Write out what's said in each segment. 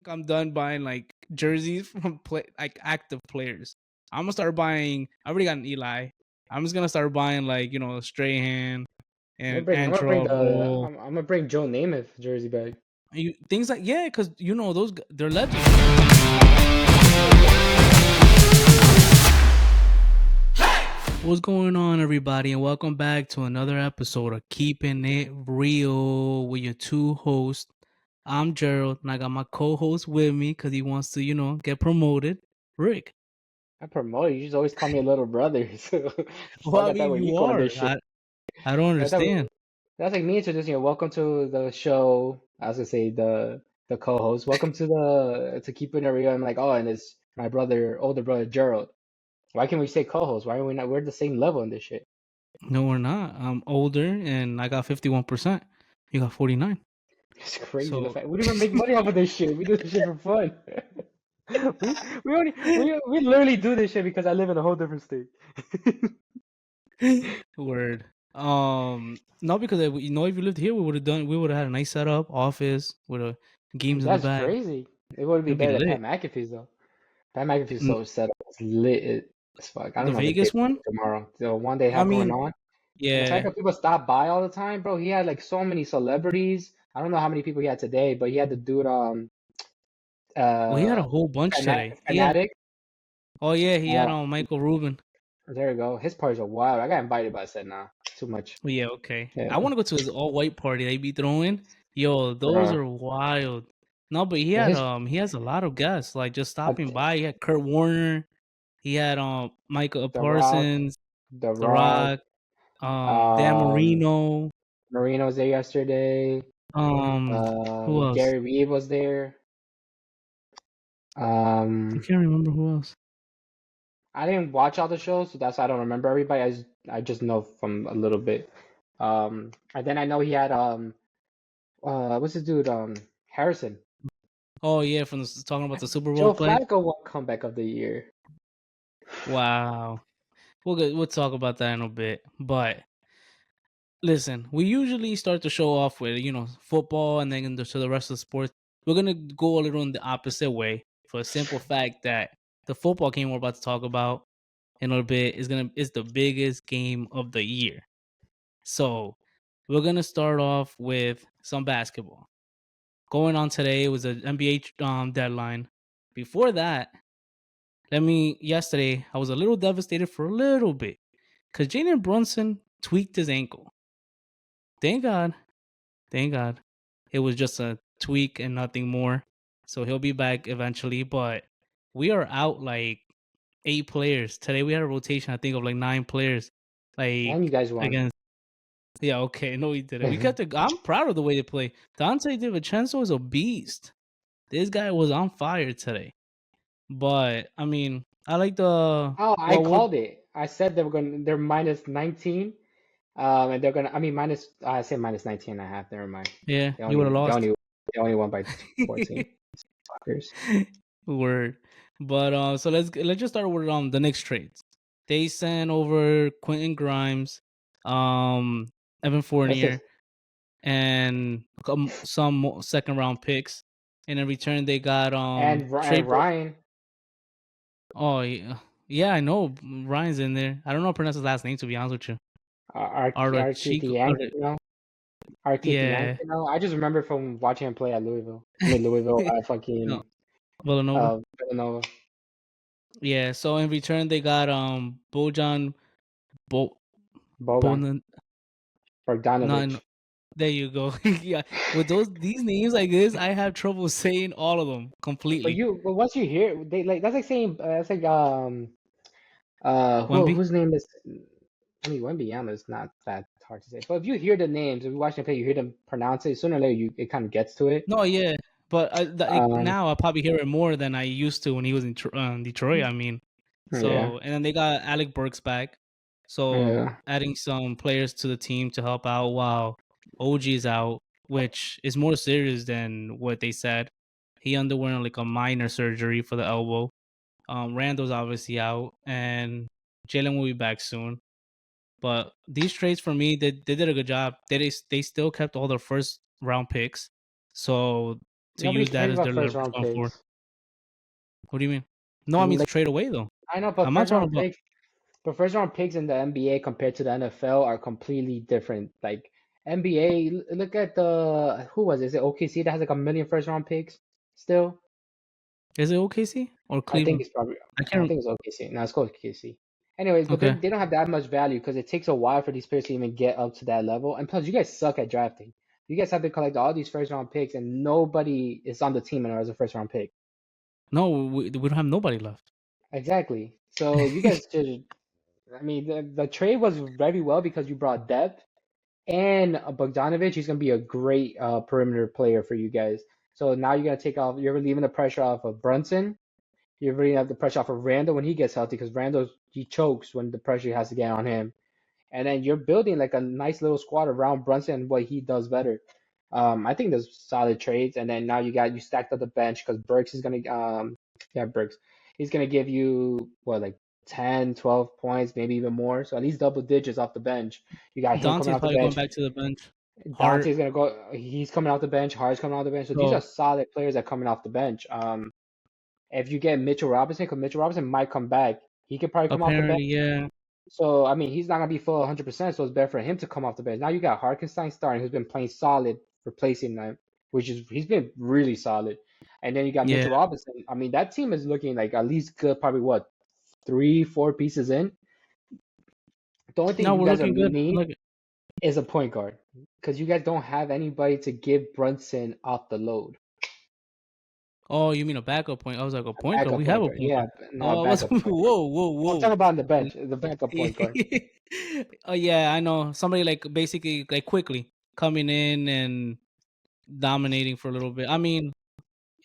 I'm done buying like jerseys from like active players. I'm gonna start buying. I already got an Eli. I'm just gonna start buying like Strahan and Antrobol. I'm gonna bring Joe Namath jersey back. Things like because they're legends. What's going on, everybody, and welcome back to another episode of Keeping It Real with your two hosts. I'm Gerald, and I got my co-host with me because he wants to, get promoted. Rick. I promote you. You just always call me a little brother. So Well, fuck, I I thought mean, we you equal on are. this shit. I don't I thought understand. that's like me introducing you. Welcome to the show. I was gonna say the co-host. Welcome to Keeping It Real. I'm like, oh, and it's my older brother Gerald. Why can't we say co-host? Why are we not? We're the same level in this shit. No, we're not. I'm older, and I got 51%. You got 49. It's crazy. The So fact we don't even make money off of this shit. We do this shit for fun. We literally do this shit because I live in a whole different state. word. Not because if you lived here, we would have had a nice setup, office with games in the That's back. crazy. It would be It'd be better than Pat lit. McAfee's though. Pat McAfee's N- so set up. It's lit as fuck. I The don't know if they Vegas one. tomorrow. The one they I have going mean, on. And the fact yeah. that people stop by all the time, bro. He had like so many celebrities. I don't know how many people he had today, but he had the dude Well, he had a uh whole bunch today. He had. Fanatic. Oh yeah, he had Uh Michael Rubin. there you go. His parties are wild. I got invited, but I said nah, too much. Well, yeah, okay. Yeah, I want to go to his all white party they be throwing. Yo, those bro. are wild. No, but he Yeah, had his he has a lot of guests like just uh, stopping by. He had Kurt Warner. He had Micah The Rock, Parsons, The The Rock. Rock, Dan Um, Marino. Marino was there yesterday. Who else? Gary Reed was there. I Um, can't remember who else. I didn't watch all the shows, so that's why I don't remember everybody. I just know from a little bit. And then I know he had what's his dude? Harrison. Oh yeah, talking about the Super Bowl Joe play. Flacco won comeback of the year. Wow. We'll talk about that in a bit. But listen, we usually start the show off with football, and then to the rest of the sports. We're gonna go a little in the opposite way for a simple fact that the football game we're about to talk about in a little bit is the biggest game of the year. So we're gonna start off with some basketball. Going on today was an NBA deadline. Before that, yesterday I was a little devastated for a little bit because Jalen Brunson tweaked his ankle. Thank God, thank God, it was just a tweak and nothing more. So he'll be back eventually. But we are out like 8 players today. We had a rotation, I think, of like 9 players. And you Like guys won. against Yeah, okay. No, we didn't. I'm proud of the way they play. Dante DiVincenzo is a beast. This guy was on fire today. But I mean, I like the Oh, I what called it. I said they're minus 19. And they're gonna, I mean, I say minus 19 and a half. Never mind. yeah, They you would have only, they lost. only, they only won by 14. Fuckers. Word. But so let's just start with the Knicks trades. They sent over Quentin Grimes, Evan What's this? Fournier, and some second round picks. And in return they got And Trey Ryan. Oh yeah, yeah, I know Ryan's in there. I don't know how to pronounce his last name, to be honest with you. Archico. Artetian, Yeah, I just remember from watching him play at Louisville. I mean Louisville at no, fucking Villanova. Villanova. Yeah. So in return, they got Bojan Bo Bogan. Bonan. Bogdanovich. No, there you go. Yeah, with these names like this, I have trouble saying all of them completely. But once you hear they like that's like saying that's like Wemby. whose name is I mean Wembanyama is not that hard to say. But if you hear the names, if you watch them play, you hear them pronounce it, sooner or later it kind of gets to it. No, yeah, but Um now I probably hear it more than I used to when he was in Detroit. I mean, yeah. and then they got Alec Burks back, so Yeah. adding some players to the team to help out while OG is out, which is more serious than what they said. He underwent like a minor surgery for the elbow. Randall's obviously out, and Jalen will be back soon. But these trades for me, they did a good job. They still kept all their first round picks, so to Nobody's use that caring as about their first leverage round going forward. picks. What do you mean? No, I mean to Like trade away though. I know, I'm but not first talking round about. picks, but first round picks in the NBA compared to the NFL are completely different. Like NBA, look at the who was it? Is it OKC that has like a million first round picks still? Is it OKC or I think Cleveland? it's probably I I can't. think it's OKC. No, it's called OKC. Anyways, but Okay. they don't have that much value because it takes a while for these players to even get up to that level. And plus, you guys suck at drafting. You guys have to collect all these first round picks, and nobody is on the team anymore as a first round pick. No, we don't have nobody left. Exactly. So you guys should. I mean, the trade was very well because you brought depth and Bogdanovich. He's going to be a great perimeter player for you guys. So now you're going to take off. You're relieving the pressure off of Brunson. You're relieving the pressure off of Randall when he gets healthy because Randall he chokes when the pressure has to get on him. And then you're building like a nice little squad around Brunson and what he does better. I think there's solid trades, and then now you stacked up the bench because Burks is gonna yeah, Burks, he's gonna give you what, like 10, 12 points, maybe even more. So at least double digits off the bench. You got him coming Dante's off the probably going bench. back to the bench. Hart. Dante's gonna go. He's coming off the bench. Hart's coming off the bench. So these are So solid players that are coming off the bench. If you get Mitchell Robinson, because Mitchell Robinson might come back, he could probably come off the bench. apparently, yeah, So I mean, he's not gonna be full 100%. So it's better for him to come off the bench. Now you got Harkenstein starting, who's been playing solid, replacing them, which is he's been really solid. And then you got yeah. Mitchell Robinson. I mean, that team is looking like at least good. Probably what, three, four pieces in. The only thing No, you we're guys are looking good. need Look. is a point guard because you guys don't have anybody to give Brunson off the load. Oh, you mean a backup point? I was like a A point guard. backup We have point a guard. point Yeah, guard. no, a Oh, I was backup point guard. whoa, whoa, I'm talking whoa. about on the bench, the backup point guard. Oh yeah, I know. Somebody like basically like quickly coming in and dominating for a little bit. I mean,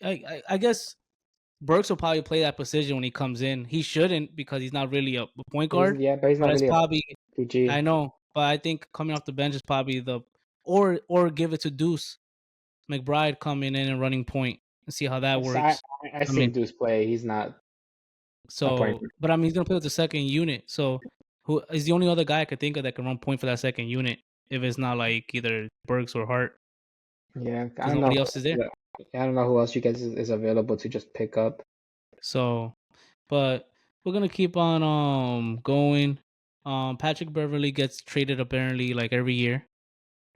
I guess Burks will probably play that position when he comes in. He shouldn't because he's not really a point guard, But he's but not it's really a probably I PG. know. But I think coming off the bench is probably the or give it to Deuce McBride coming in and running point and see how that So I works. I I mean, seen Deuce play. He's not a point so guard. but I mean he's gonna play with the second unit. So who is the only other guy I could think of that can run point for that second unit if it's not like either Burks or Hart Yeah, I because don't know. nobody else is there. Yeah, I don't know who else you guys is available to just pick up. So, but we're gonna keep on going. Patrick Beverly gets traded apparently like every year.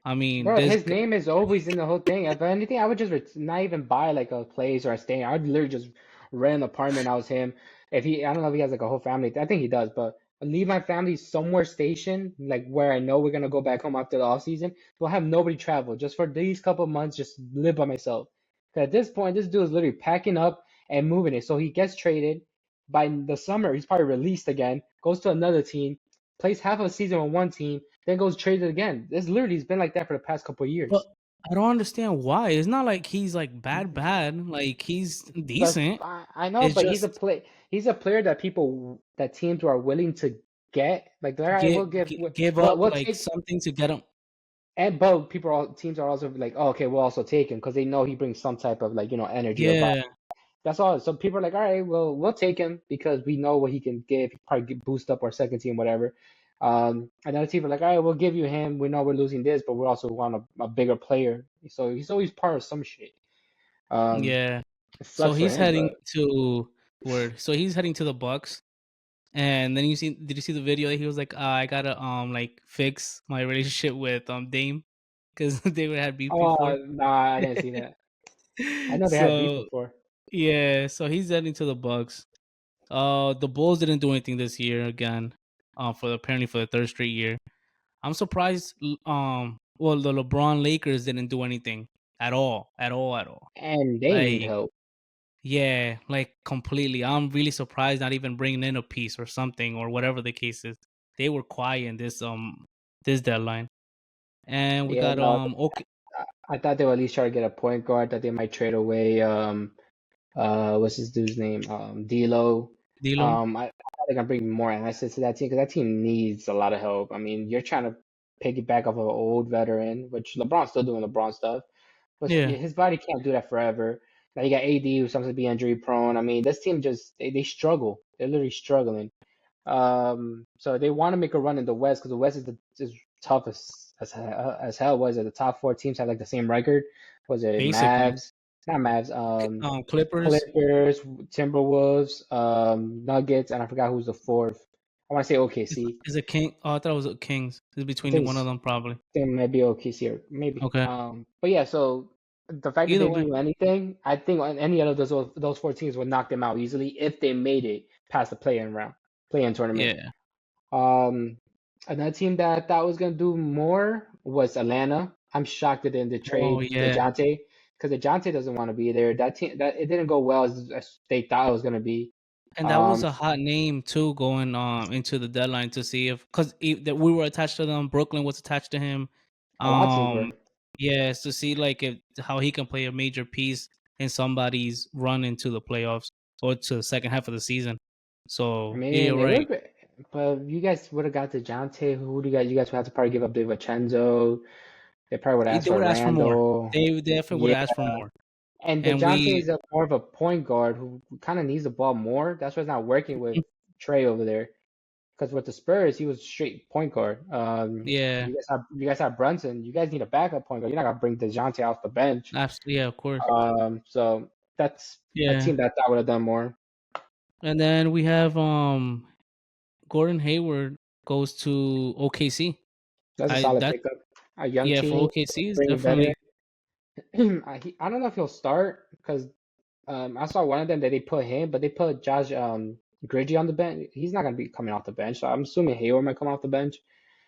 I mean, Bro, his name is always in the whole thing. If anything, I would just not even buy like a place or a stay. I would literally just rent an apartment. I was him. If he, I don't know if he has like a whole family. I think he does, but leave my family somewhere stationed, like where I know we're gonna go back home after the off season. So I have nobody travel just for these couple months. Just live by myself. 'Cause at this point, this dude is literally packing up and moving it. So he gets traded. By the summer, he's probably released again. Goes to another team, plays half of a season with one team, then goes traded again. This literally has been like that for the past couple of but years. I don't understand why. It's not like he's like bad. Like he's But decent. I know, It's but he's a just play. He's a player that that teams are willing to get. Like, all right, give we'll give. give Well, up we'll like take. something to get him. And but teams are also like, oh, okay, we'll also take him because they know he brings some type of like energy or vibe. Yeah, That's all. So people are like, all right, well, we'll take him because we know what he can give. He probably boost up our second team, whatever. And other teams are like, all right, we'll give you him. We know we're losing this, but we also want a bigger player. So he's always part of some shit. Um, yeah. it So sucks for he's him, heading but to word. So he's heading to the Bucks. And then did you see the video? He was like, I gotta like fix my relationship with Dame because they were had beef oh before. nah, I didn't see that. I know they had beef So before. yeah, so he's heading to the Bucks. The Bulls didn't do anything this year again. For apparently for the third straight year. I'm surprised. Well, the LeBron Lakers didn't do anything at all, at all, at all. And they need Like help. yeah, like completely. I'm really surprised not even bringing in a piece or something or whatever the case is. They were quiet in this deadline. And we Yeah, got no, okay, I thought they would at least try to get a point guard that they might trade away. What's his dude's name? D'Lo. D'Lo. I think I'm bringing more assets to that team because that team needs a lot of help. I mean, you're trying to piggyback off of an old veteran, which LeBron's still doing LeBron stuff, but Yeah, his body can't do that forever. Now you got AD who's sometimes be injury prone. I mean, this team just they struggle. They're literally struggling. So they want to make a run in the West because the West is tough as hell. Was it the top four teams have like the same record? Was it basically. Mavs? not Mavs, Clippers. Clippers, Timberwolves, Nuggets, and I forgot who's the fourth. I want to say Is OKC. is it King? Oh, I thought it was Kings. It's I between think one of them probably. it might be OKC or maybe. Okay. But yeah, so the fact that they Either didn't way. do anything, I think on any of those four teams would knock them out easily if they made it past the play-in round, play-in tournament. Yeah. Um, Another team that I thought was gonna do more was Atlanta. I'm shocked they didn't Oh trade yeah. DeJounte because DeJounte doesn't want to be there. That team that it didn't go well as they thought it was gonna be. And that was Um, a hot name too, going into the deadline to see if because that we were attached to them. Brooklyn was attached to him. a lot of teams were. Yes, to see like if how he can play a major piece in somebody's run into the playoffs or to the second half of the season. I So yeah, mean, you're it right. would, but you guys would have got DeJounte. Who do you guys? You guys would have to probably give up DiVincenzo. They probably would ask They for would ask for more. Randall. They definitely would Yeah, ask for more. and And DeJounte we, is a more of a point guard who kind of needs the ball more. That's why it's not working with Trey over there. Because with the Spurs, he was straight point guard. yeah, You guys have Brunson. You guys need a backup point guard. You're not gonna bring DeJounte off the bench. absolutely, yeah, of course, So that's a yeah. team that I thought would have done more. And then we have Gordon Hayward goes to OKC. That's a I solid that pickup. A young Yeah, for team, OKC is bring a veteran. definitely I don't know if he'll start because I saw one of them that they put him, but they put Josh Gridgy on the bench. He's not gonna be coming off the bench, so I'm assuming Hayward might come off the bench.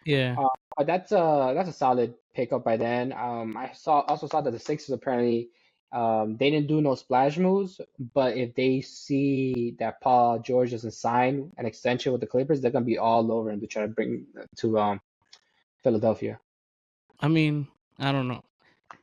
yeah. But that's a solid pickup by then. I also saw that the Sixers apparently they didn't do no splash moves, but if they see that Paul George doesn't sign an extension with the Clippers, they're gonna be all over him to try to bring to Philadelphia. I mean, I don't know.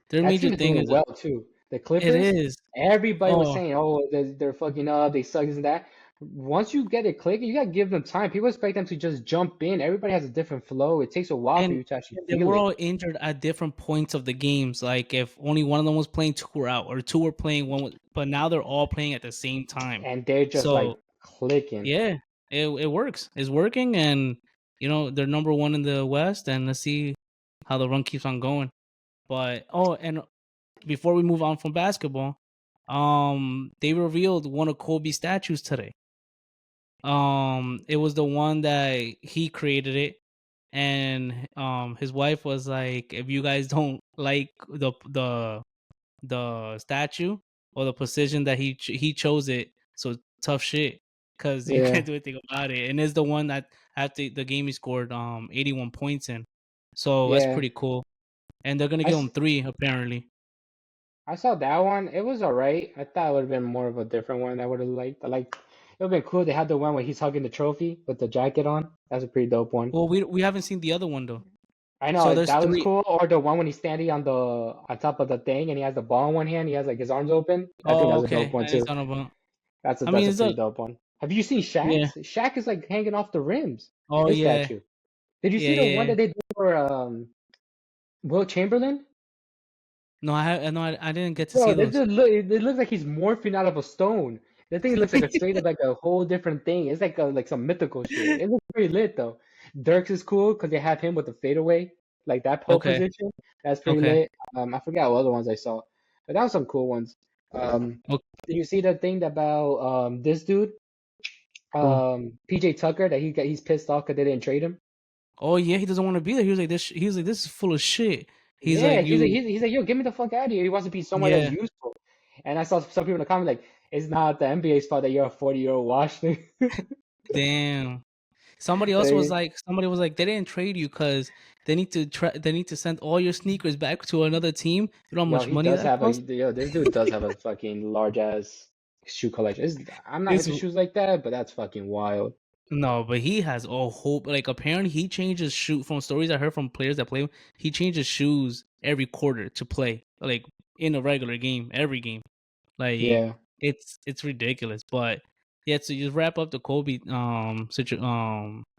Their That major team is thing doing is well too. The it Clippers, is. everybody was Oh, saying, "Oh, they're fucking up. They suck, this and that." Once you get it clicking, you gotta give them time. People expect them to just jump in. Everybody has a different flow. It takes a while for and you to actually they feel were it. all injured at different points of the games. Like if only one of them was playing, two were out, or two were playing, one was, but now they're all playing at the same time. And they're just like So clicking. yeah, it works. It's working, and they're number one in the West, and let's see how the run keeps on going. But and before we move on from basketball, they revealed one of Kobe's statues today. It was the one that he created it, and his wife was like, "If you guys don't like the statue or the position that he chose it, so tough shit, because you Yeah. can't do anything about it." And it's the one that after the game he scored 81 points in, so that's Yeah. pretty cool. And they're gonna I, give s- him three apparently. I saw that one. It was all right. I thought it would have been more of a different one. I would have liked. It would have been cool. They had the one where he's hugging the trophy with the jacket on. That's a pretty dope one. Well, we haven't seen the other one though. I So know there's that was three. cool. Or the one when he's standing on top of the thing and he has the ball in one hand. He has like his arms open. I think Oh, that's a dope okay. one I ain't too. talking about. That's a I that's mean, a it's a pretty dope one. Have you seen yeah. Shaq's? Shaq is like hanging off the rims. Oh His yeah, statue. Did you yeah, see the one yeah. that they did for Will Chamberlain? No, I didn't get to see Bro, this those. dude it looks like he's morphing out of a stone. That thing looks like a straight up like a whole different thing. It's like some mythical shit. It looks pretty lit though. Dirks is cool because they have him with the fadeaway, like that pole Okay, position. That's pretty okay, lit. I forgot what other ones I saw, but that was some cool ones. okay. Did you see the thing about this dude, PJ Tucker, that he's pissed off because they didn't trade him? Oh yeah, he doesn't want to be there. He was like this. He was like, this is full of shit. He's Yeah, like, he's like you, he's like, yo, get me the fuck out of here. He wants to be somewhere that's yeah, useful. And I saw some people in the comment like, it's not the NBA's fault that you're a 40-year-old Washington. damn. Somebody was like, they didn't trade you because they need to send all your sneakers back to another team. You know how Yo, much he money does that have a costs? yo. This dude does have a fucking large ass shoe collection. I'm not It's into shoes like that, but that's fucking wild. No, but he has a whole like apparently he changes shoe from stories I heard from players that play. He changes shoes every quarter to play like in a regular game, every game. Like Yeah. it's ridiculous. But yeah, to just wrap up the Kobe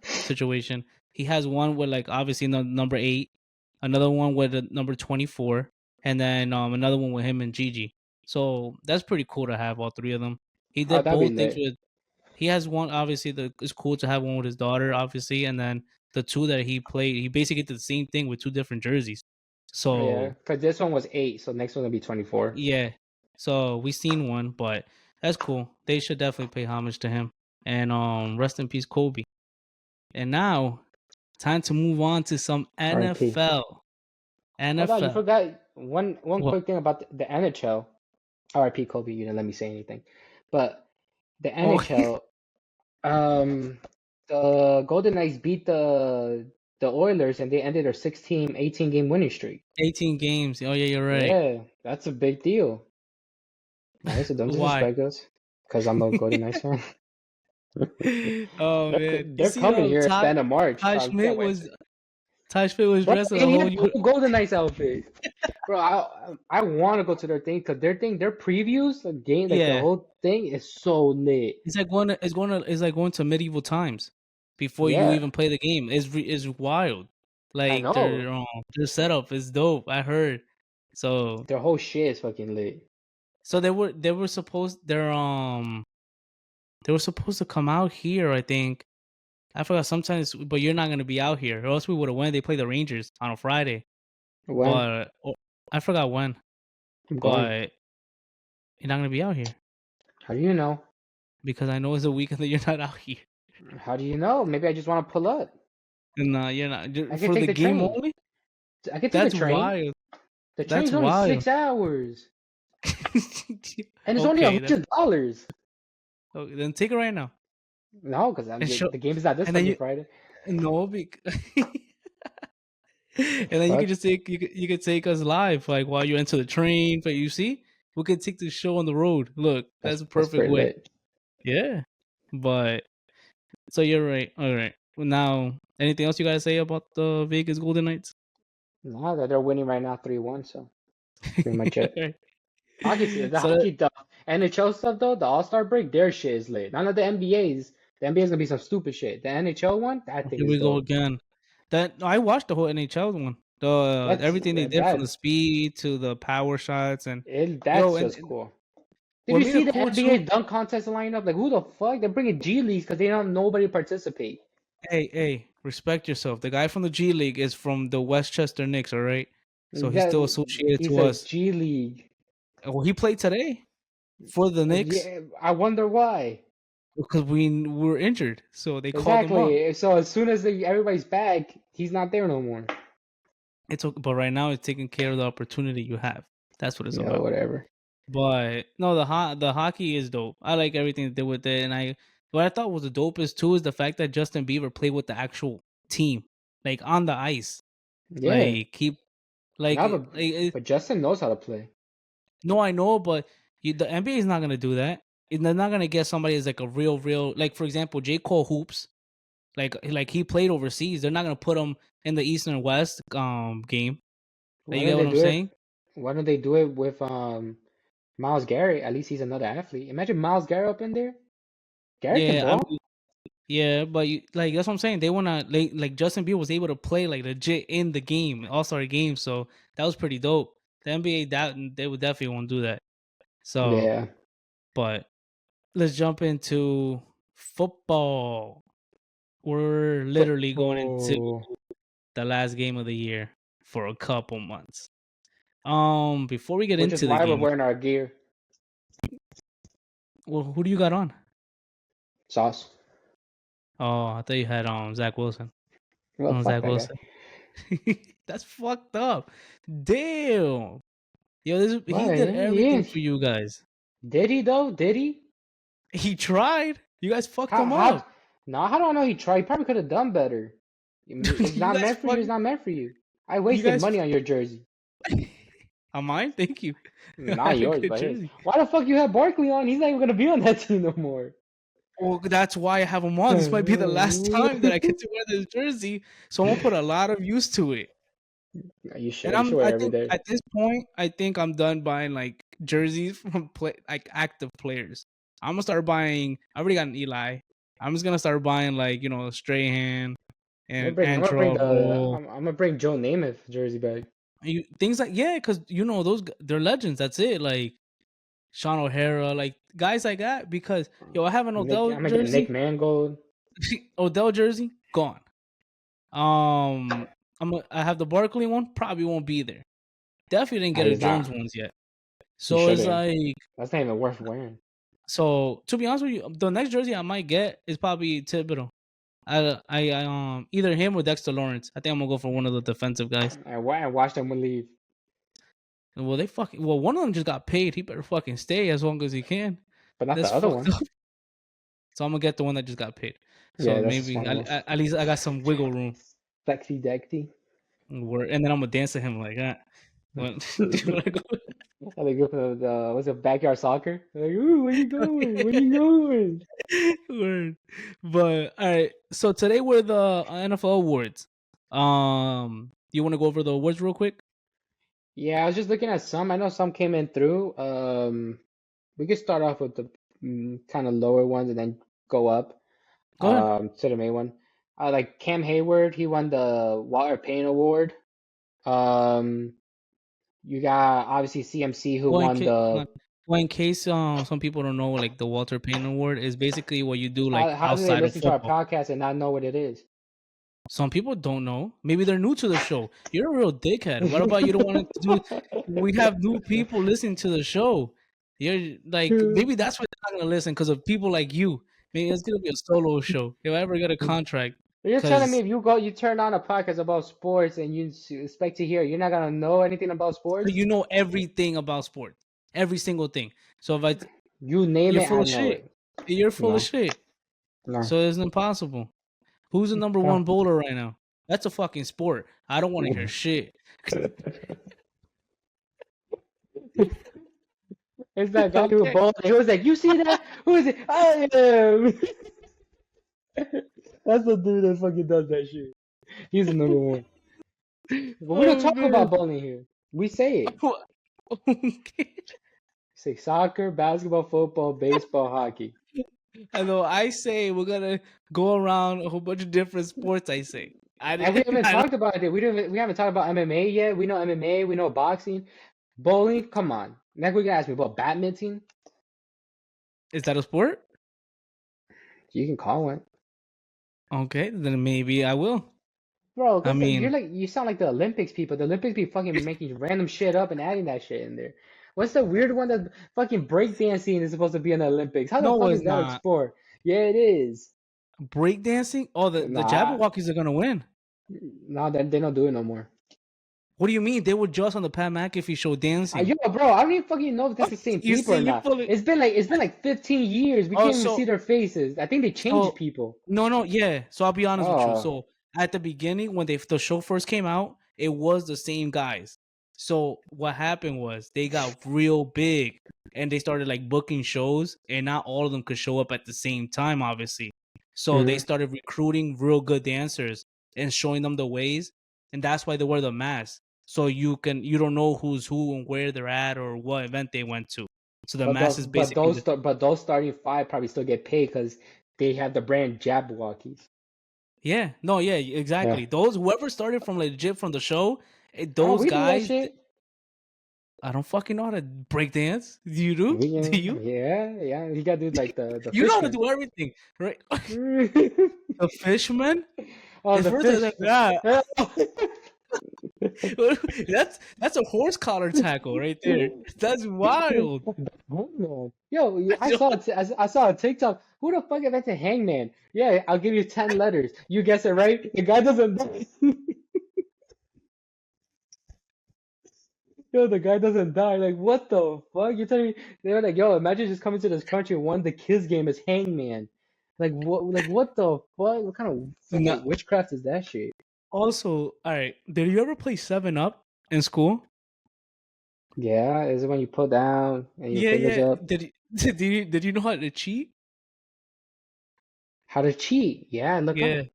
situation, he has one with like obviously number 8, another one with the number 24, and then another one with him and Gigi. So that's pretty cool to have all three of them. He Oh, did that'd be both things lit. with he has one obviously it's cool to have one with his daughter, obviously, and then the two that he played, he basically did the same thing with two different jerseys. Yeah, So because this one was 8, so next one gonna be 24. yeah. So we seen one, but that's cool. They should definitely pay homage to him. And rest in peace, Kobe. And now, time to move on to some R.I.P. NFL. Hold on, you NFL. forgot one What? quick thing about the NHL. R.I.P. Kobe, you didn't let me say anything. But the Oh, NHL, um, the Golden Knights beat the Oilers and they ended their 16, 18 game winning streak. 18 games. Oh yeah, you're right. Yeah, that's a big deal. Right, so don't Why? disrespect us, because I'm a Golden Knights fan. Oh man, you They're see, coming here at the Ty end of March. Ty I can't Schmidt wait was to. Ty Schmidt was Bro, dressed in a he whole had the Golden Knights outfit. Bro, I want to go to their thing because their previews, the game, like the yeah. whole thing is so lit. It's like going to medieval times before you Yeah, even play the game. It's wild. I Like know. their setup is dope. I heard. So Their whole shit is fucking lit. they were supposed to come out here, I think. I forgot sometimes, but you're not gonna be out here, or else we would have went. They play the Rangers on a Friday, When but I forgot when. I'm going. But you're not gonna be out here How do you know? because I know it's a weekend that you're not out here, How do you know? Maybe I just want to pull up. and you're not I could for take the the game train. only. I could take the That's train. wild. The That's train's only wild. 6 hours, and it's only a Okay, hundred dollars. then take it right now No, because and show, the game is not this and then fucking you Friday. no, and then you could Fuck. just you could take us live like while you enter the train. But you see, we could take the show on the road. Look, that's a That's perfect pretty way. lit. Yeah, but so you're right. All right. Well, now, anything else you gotta say about the Vegas Golden Knights? No, that they're winning right now 3-1, so that's pretty much it. Alright. The So that, hockey stuff, NHL stuff though, the All Star break, their shit is lit. None of the NBA's. The NBA's gonna be some stupid shit. The NHL one, that thing here is we go dope. again. That I watched the whole NHL one. The That's everything they did from the that speed to the power shots and that's yo just cool. Did what you made see it the cool NBA too. dunk contest lineup? Like who the fuck? They're bringing G leagues because they don't nobody participate. Hey, respect yourself. The guy from the G League is from the Westchester Knicks, all right? So he's That still associated he's to a us. G league. Well, he played today for the Knicks Yeah, I wonder why. because we were injured, so they called him up. Exactly. So as soon as everybody's back, he's not there no more. It's okay, but right now it's taking care of the opportunity you have. That's what it's Yeah, about. whatever. But no, the hockey is dope. I like everything they did with it, and what I thought was the dopest too is the fact that Justin Bieber played with the actual team, like on the ice. Yeah. Like keep like, No, but Justin knows how to play. no, I know, but the NBA is not gonna do that. They're not gonna get somebody as like a real like for example J Cole hoops. Like he played overseas. They're not gonna put him in the East and West game. Like, Why you don't get they what I'm do it? saying? Why don't they do it with Miles Garrett? At least he's another athlete. Imagine Miles Garrett up in there. Garrett can Yeah, I ball. mean, yeah, but like that's what I'm saying. They wanna like Justin Bieber was able to play like legit in the game, All Star game. So that was pretty dope. The NBA that they would definitely want to do that. So, Yeah. but let's jump into football. We're literally going into Football. the last game of the year for a couple months. Before we get Which is into the why we're game, wearing our gear. well, who do you got on? Sauce. Oh, I thought you had Zach Wilson. Well, Oh, fuck Zach that guy. Wilson. That's fucked up. Damn. Yo, he Why? did everything Yeah. for you guys. Did he though? Did he? He tried. You guys fucked How? him up. No, how do I know he tried? He probably could have done better. It's You not guys meant for you. It's fucked. not meant for you. I You wasted guys. money on your jersey. On mine. Thank you. I Not have a yours, good but his. jersey. Why the fuck you have Barkley on? He's not even gonna be on that team no more. Well, that's why I have him on. This might be the last time that I get to wear this jersey, so I'm gonna put a lot of use to it. You And should. You should wear I it every think day. at this point, I think I'm done buying like jerseys from like active players. I'm gonna start buying. I already got an Eli. I'm just gonna start buying like Strahan and Trouble. I'm gonna bring Joe Namath jersey back. Things like yeah, because they're legends. That's it. Like Sean O'Hara, like guys like that. Because I have an I'm Odell gonna get Nick jersey. Mangold. Odell jersey gone. I have the Barkley one. Probably won't be there. Definitely didn't Nah, get a he's Jones not. ones yet. You So it's shouldn't. like, That's not even worth wearing. so to be honest with you, the next jersey I might get is probably Thibodeau. Either him or Dexter Lawrence. I think I'm gonna go for one of the defensive guys. And watch them leave. Well, one of them just got paid. He better fucking stay as long as he can. But not the That's other fucked one. up. So I'm gonna get the one that just got paid. Yeah, So that's maybe scandalous. at least I got some wiggle room. Sexy Dexy. And then I'm gonna dance to him like that. Do you wanna go? And they go for the what's it, backyard soccer? They're like, ooh, where you going? Where you going? Word. But all right. So today we're the NFL awards. You want to go over the awards real quick? Yeah, I was just looking at some. I know some came in through. We could start off with the kind of lower ones and then go up Go ahead. to the main one. Like Cam Hayward, he won the Walter Payton Award. Um, you got obviously CMC who Well, won the. in case some people don't know, like the Walter Payton Award is basically what you do like How do they outside of listen to our football. podcast and not know what it is? Some people don't know. Maybe they're new to the show. You're a real dickhead. What about you don't want to do? We have new people listening to the show. You're like, maybe that's why they're not gonna listen because of people like you. Maybe it's gonna be a solo show if I ever get a contract. You're telling me Because if you turn on a podcast about sports and you expect to hear, you're not gonna know anything about sports? you know everything about sports, every single thing. So if You name you're it, full I of know shit. it. You're full of No, shit. no. So it's impossible. Who's the number one Oh. bowler right now? That's a fucking sport. I don't want to hear shit. It's that guy who Okay. bowled. He was like, "You see that? Who is it? I am." That's the dude that fucking does that shit. He's the number one. But we don't Oh talk man. about bowling here. We say it. Okay. Say soccer, basketball, football, baseball, hockey. I know. I say we're gonna go around a whole bunch of different sports. I say. I And we didn't. haven't I don't. talked about it. We haven't talked about MMA yet. We know MMA. We know boxing, bowling. Come on. Next week, you ask me about badminton. Is that a sport? You can call it, Okay, then maybe I will. bro. I Cause mean, you sound like the Olympics people. The Olympics be fucking making random shit up and adding that shit in there. What's the weird one that fucking breakdancing is supposed to be in the Olympics? How the no, fuck it's is that a not. sport? Yeah, it is. Breakdancing? Oh, the Nah, Jabberwockies are gonna win. nah, they don't do it no more. What do you mean? They were just on the Pat McAfee show dancing. Yo, bro, I don't even fucking know if this is the same You people see, or you not. fully. It's been like 15 years. We Oh, can't even see their faces. I think they changed so people. no, yeah. So I'll be honest with you. Oh, So at the beginning, when the show first came out, it was the same guys. So what happened was they got real big and they started like booking shows, and not all of them could show up at the same time, obviously. So they hmm. started recruiting real good dancers and showing them the ways, and that's why they wear the mask. So you don't know who's who and where they're at or what event they went to. So the mask is basically the. But those starting five probably still get paid because they have the brand Jabberwockies. Yeah, no, yeah, Yeah. exactly. Those whoever started from legit from the show, Oh, those we do that guys. shit. I don't fucking know how to break dance. Do you do? We Do can, you? yeah, yeah. You gotta do like the You know how to fishman. do everything, right? Oh, The fishman is the further fish. than that. That's a horse collar tackle right there. That's wild. Hangman. Yo, I saw a TikTok. Who the fuck invented Hangman? Yeah, I'll give you 10 letters. You guess it right. The guy doesn't die. Yo, the guy doesn't die. Like, what the fuck? You're telling me they were like, yo, imagine just coming to this country and one of the kids game is Hangman. Like what the fuck? What kind of No, fucking witchcraft is that shit? also, all right. Did you ever play 7 Up in school? Yeah, is it when you put down and your Yeah, fingers yeah. up? Did you know how to cheat? How to cheat? Yeah, look Yeah. up.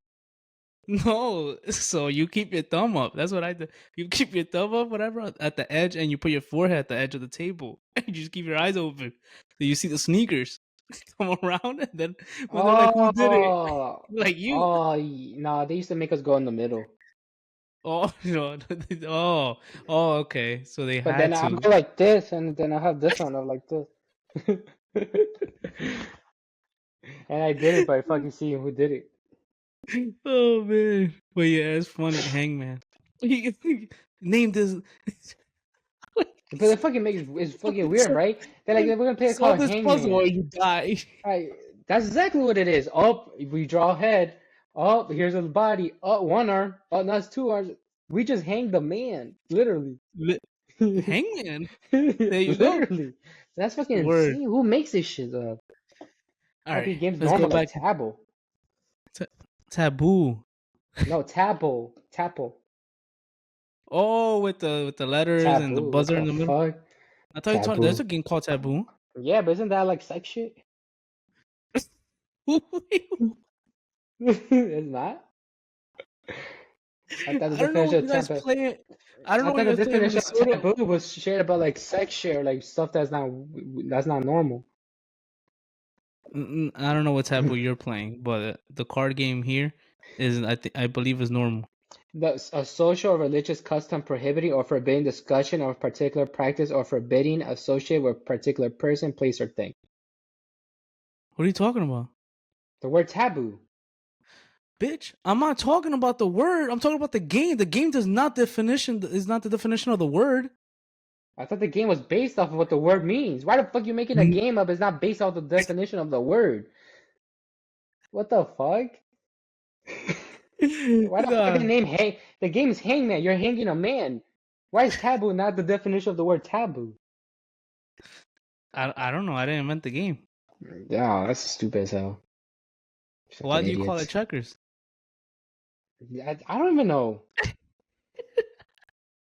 No, so you keep your thumb up. That's what I do. You keep your thumb up, whatever, at the edge, and you put your forehead at the edge of the table. And you just keep your eyes open. So you see the sneakers come around, and then when they're like, "Who did it?" Oh, Like you. no, they used to make us go in the middle. Oh, oh, oh. Okay, so they But then had I to. go like this, and then I have this one up like this. And I did it by fucking seeing who did it. Oh man, but yeah, it's funny. Hangman. Name this. But it fucking makes it's fucking weird, right? They're like, we're gonna play it solve called this puzzle or Hangman. you die. Right, that's exactly what it is. Oh, we draw a head. Oh, here's a body. Oh, one arm. Oh, now it's two arms. We just hang the man, literally. Li- Hangman. There you go. Literally. That's fucking Word. insane. Who makes this shit up? All right. Fucking game's Let's go normal like back Tabo. to taboo. No, Tabo. Tapo. Oh, with the letters and the Taboo. What buzzer in the the middle. fuck? I thought you told there's Taboo. a game called Taboo. Yeah, but isn't that like sex shit? It's not? I thought the I don't know definition what of you guys taboo. play it. I don't I know what thought you the guys play in definition of Minnesota. taboo was shit about like sex shit or like stuff that's not normal. I don't know what Taboo you're playing, but the card game here is I believe is normal. A social or religious custom prohibiting or forbidding discussion of a particular practice or forbidding associated with a particular person, place, or thing. What are you talking about? The word taboo. Bitch, I'm not talking about the word. I'm talking about the game. The game does not definition is not the definition of the word. I thought the game was based off of what the word means. Why the fuck you making a Mm. game up? It's not based off the definition of the word. What the fuck? Why the fuck the Nah, name hang? The game's Hangman. You're hanging a man. Why is taboo not the definition of the word taboo? I don't know. I didn't invent the game. Yeah, that's stupid as hell. Why Fucking do you call it idiots. checkers? I don't even know.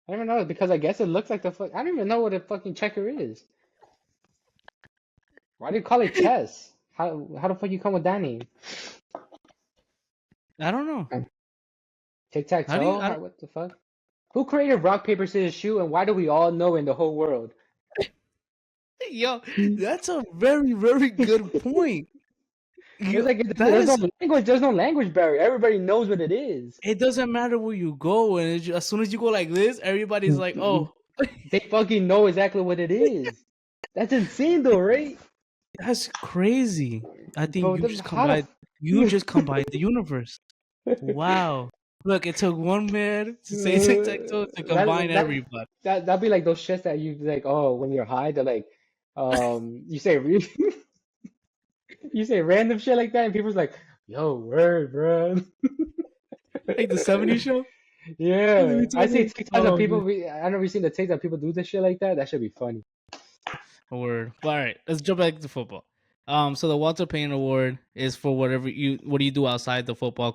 I don't even know because I guess it looks like the fuck. I don't even know what a fucking checker is. Why do you call it chess? How the fuck you come with that name? I don't know. Tic tac How do you? toe? What the fuck? Who created rock paper scissors shoot and why do we all know in the whole world? Yo, that's a very very good point. It's Yo, like that there's no is. language. There's no language barrier. Everybody knows what it is. It doesn't matter where you go, and as soon as you go like this, everybody's like, "Oh, They fucking know exactly what it is. That's insane though, right? that's crazy." I think Bro, how you the just combined the universe. Wow. Look, it took one man to say tic tac toe to combine everybody. that'd be like those shits that you like. Oh, when you're high, they're like, you say you say random shit like that, and people's like, "Yo, word, bro." Like the '70s show. What are Yeah, we I talking see about? TikToks of Oh people. man. I never seen the TikTok people do this shit like that. That should be funny. Word. But, all right, let's jump back to football. So the Walter Payton Award is for what do you do outside the football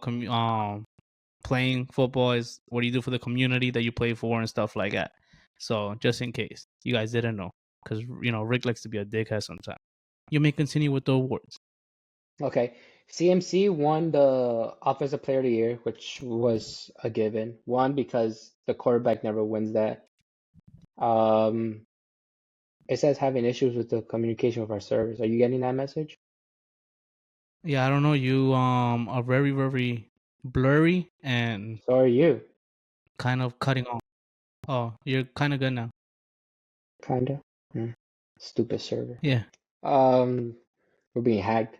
playing football is what do you do for the community that you play for and stuff like that. So just in case you guys didn't know, because Rick likes to be a dickhead sometimes. You may continue with the awards. Okay. CMC won the Offensive Player of the Year, which was a given. One, because the quarterback never wins that. Um, it says having issues with the communication with our servers. Are you getting that message? Yeah, I don't know. You are very very blurry and So are you. kind of cutting off. Oh, you're kind of good now. Kinda. Hmm. Stupid server. Yeah. Um, we're being hacked.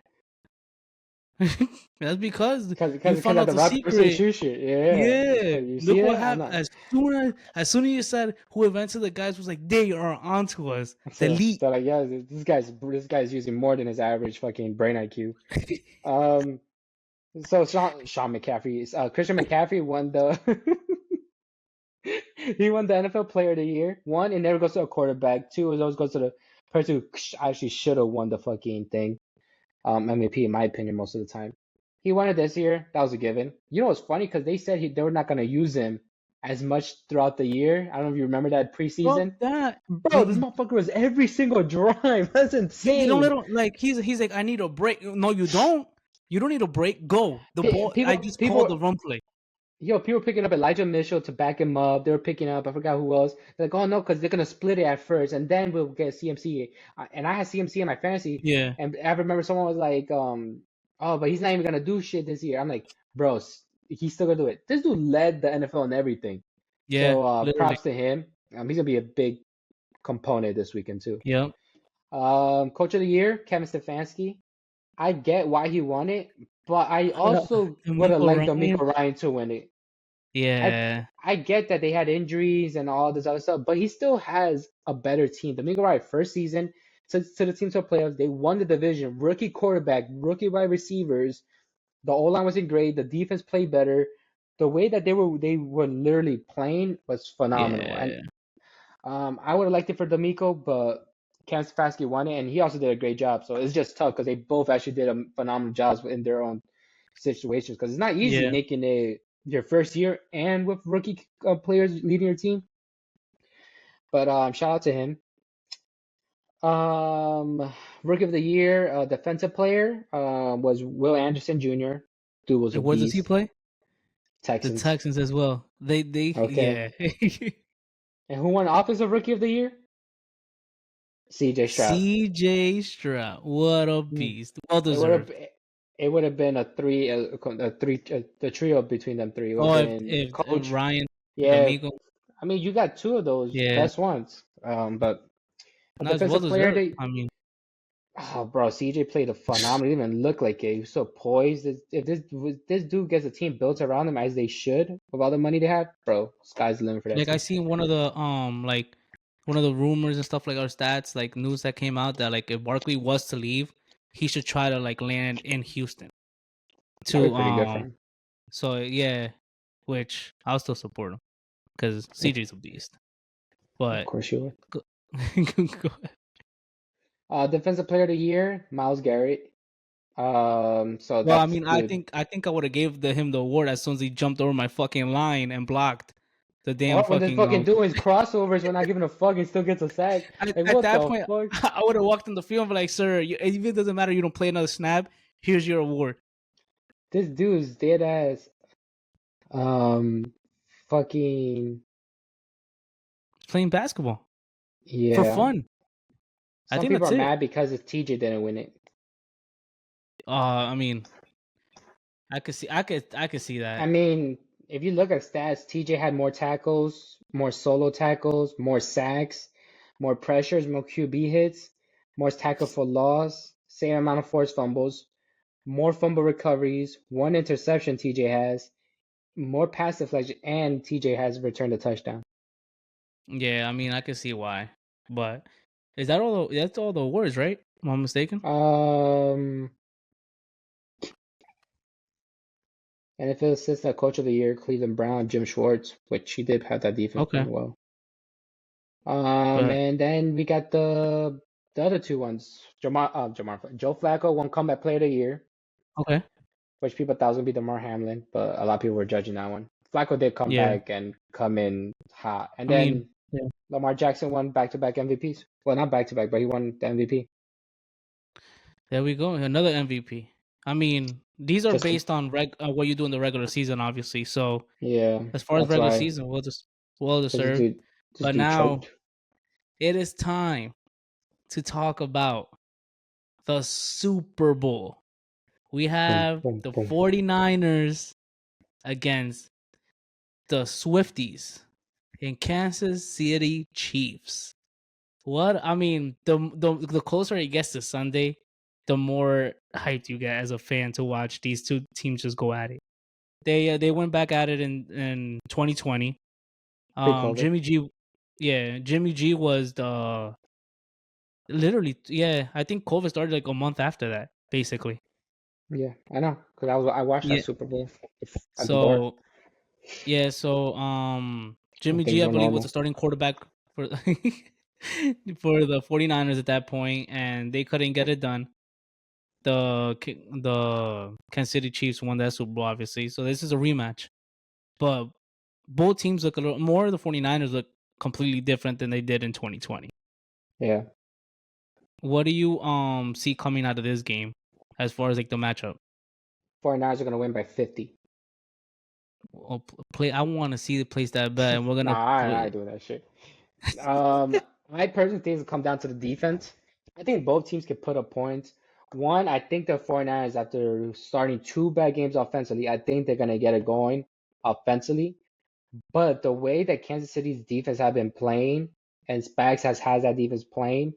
That's because you Because found of out the the rock paper scissors secret. shoot shit. Yeah. Yeah, You see look what that? I'm happened. not. As soon as you said who invented the guys was like they are onto us. Delete. So like yeah, this guy's using more than his average fucking brain IQ. Um, so Sean McCaffrey, Christian McCaffrey won the he won the NFL Player of the Year. One, it never goes to a quarterback. Two, it always goes to the person who actually should have won the fucking thing. MVP in my opinion most of the time. He won it this year. That was a given. You know what's funny? Because they said they were not gonna use him as much throughout the year. I don't know if you remember that Fuck preseason. that. Bro, this motherfucker was every single drive. That's You don't let insane. him like he's like I need a break. No, you don't. You don't need a break. Go the ball. I just called the run play. People picking up Elijah Mitchell to back him up. They were picking up, I forgot who else. They're like, oh no, because they're gonna split it at first, and then we'll get CMC. And I had CMC in my fantasy, Yeah, and I remember someone was like, oh, but he's not even gonna do shit this year. I'm like, bro, he's still gonna do it. This dude led the NFL in everything. yeah, So literally. props to him. He's gonna be a big component this weekend too. Yep. Coach of the year, Kevin Stefanski. I get why he won it, but I also would have D'Amico liked Ryan. D'Amico Ryan to win it. I Yeah. I get that they had injuries and all this other stuff, but he still has a better team. The Miguel Ryan first season to the team to the playoffs. They won the division. Rookie quarterback, rookie wide receivers. The O line wasn't great. The defense played better. The way that they were literally playing was phenomenal. And Yeah, I would have liked it for D'Amico, but Cam Stefanski won it, and he also did a great job. So it's just tough because they both actually did a phenomenal jobs in their own situations. Because it's not easy yeah. making it your first year and with rookie players leading your team. But shout out to him. Rookie of the year, defensive player, was Will Anderson Jr. Dude was a And where does he beast. play? The Texans. Texans as well. They Okay. yeah. And who won Offensive Rookie of the Year? C.J. Stroud. CJ Stroud. What a Hmm. beast. Well It would have deserved. it would have been the trio between them three. It would have Oh, been if Coach. Ryan Yeah, D'Amico, I mean you got two of those yeah, best ones. But a not as well defensive player, deserved. they I mean, oh bro, CJ played a phenomenal. He didn't even look like it. He was so poised. If this dude gets a team built around him as they should with all the money they have, bro, sky's the limit for that like I team. seen one of the rumors and stuff like our stats, like news that came out that like if Barkley was to leave, he should try to like land in Houston That'd to be pretty good for him. so yeah, which I'll still support him because Of, CJ's a beast. of But course you would. go, go ahead. Defensive player of the year, Miles Garrett. So Well, I that's mean, dude. I think I would have gave him the award as soon as he jumped over my fucking line and blocked the damn Or when this fucking fucking doing his crossovers when not giving a fuck and still gets a sack. Like At what that the point, fuck? I would have walked in the field and be like, "Sir, if it doesn't matter, you don't play another snap. Here's your award." This dude's dead ass. Um, fucking Playing basketball for yeah. fun. I Some think people are that's it. mad because his TJ didn't win it. I mean, I could see I that. mean, if you look at stats, TJ had more tackles, more solo tackles, more sacks, more pressures, more QB hits, more tackle for loss, same amount of forced fumbles, more fumble recoveries, one interception TJ has, more pass deflection, and TJ has returned a touchdown. Yeah, I mean, I could see why. But is that all? That's all the awards, right? Am I mistaken? Um, NFL Assistant Coach of the Year, Cleveland Brown, Jim Schwartz, which he did have that defense Okay, playing well. but And then we got the other two ones. Joe Flacco won Comeback Player of the Year, okay, which people thought was gonna be Damar Hamlin, but a lot of people were judging that one. Flacco did come yeah. back and come in hot. And I mean, then yeah. Lamar Jackson won back-to-back MVPs. Well, not back-to-back, but he won the MVP. There we go. Another MVP. I mean, these are Just based on what you do in the regular season, obviously. So yeah, as far as that's regular why. season, well Because deserved. this But dude now choked. it is time to talk about the Super Bowl. We Boom, have boom, the boom. 49ers against the Swifties in Kansas City Chiefs. What I mean, the closer it gets to Sunday, the more hyped you get as a fan to watch these two teams just go at it. They went back at it in 2020. Pre-COVID. Jimmy G, yeah, Jimmy G was the literally, yeah. I think COVID started like a month after that, basically. Yeah, I know. Because I watched that Yeah. Super Bowl at the bar So yeah, so when Jimmy things G, I were believe, was the normal. starting quarterback for for the 49ers at that point, and they couldn't get it done. The Kansas City Chiefs won that Super Bowl, obviously. So this is a rematch. But both teams look a little more. The 49ers look completely different than they did in 2020. Yeah. What do you see coming out of this game as far as like the matchup? 49ers are going to win by 50. Well, play. I want to see the place that bet, and we're Nah, gonna I play. ain't doing that shit. I personally think it'll come down to the defense. I think both teams can put up points. One, I think the 49ers, after starting two bad games offensively, I think they're going to get it going offensively. But the way that Kansas City's defense have been playing and Spags has that defense playing,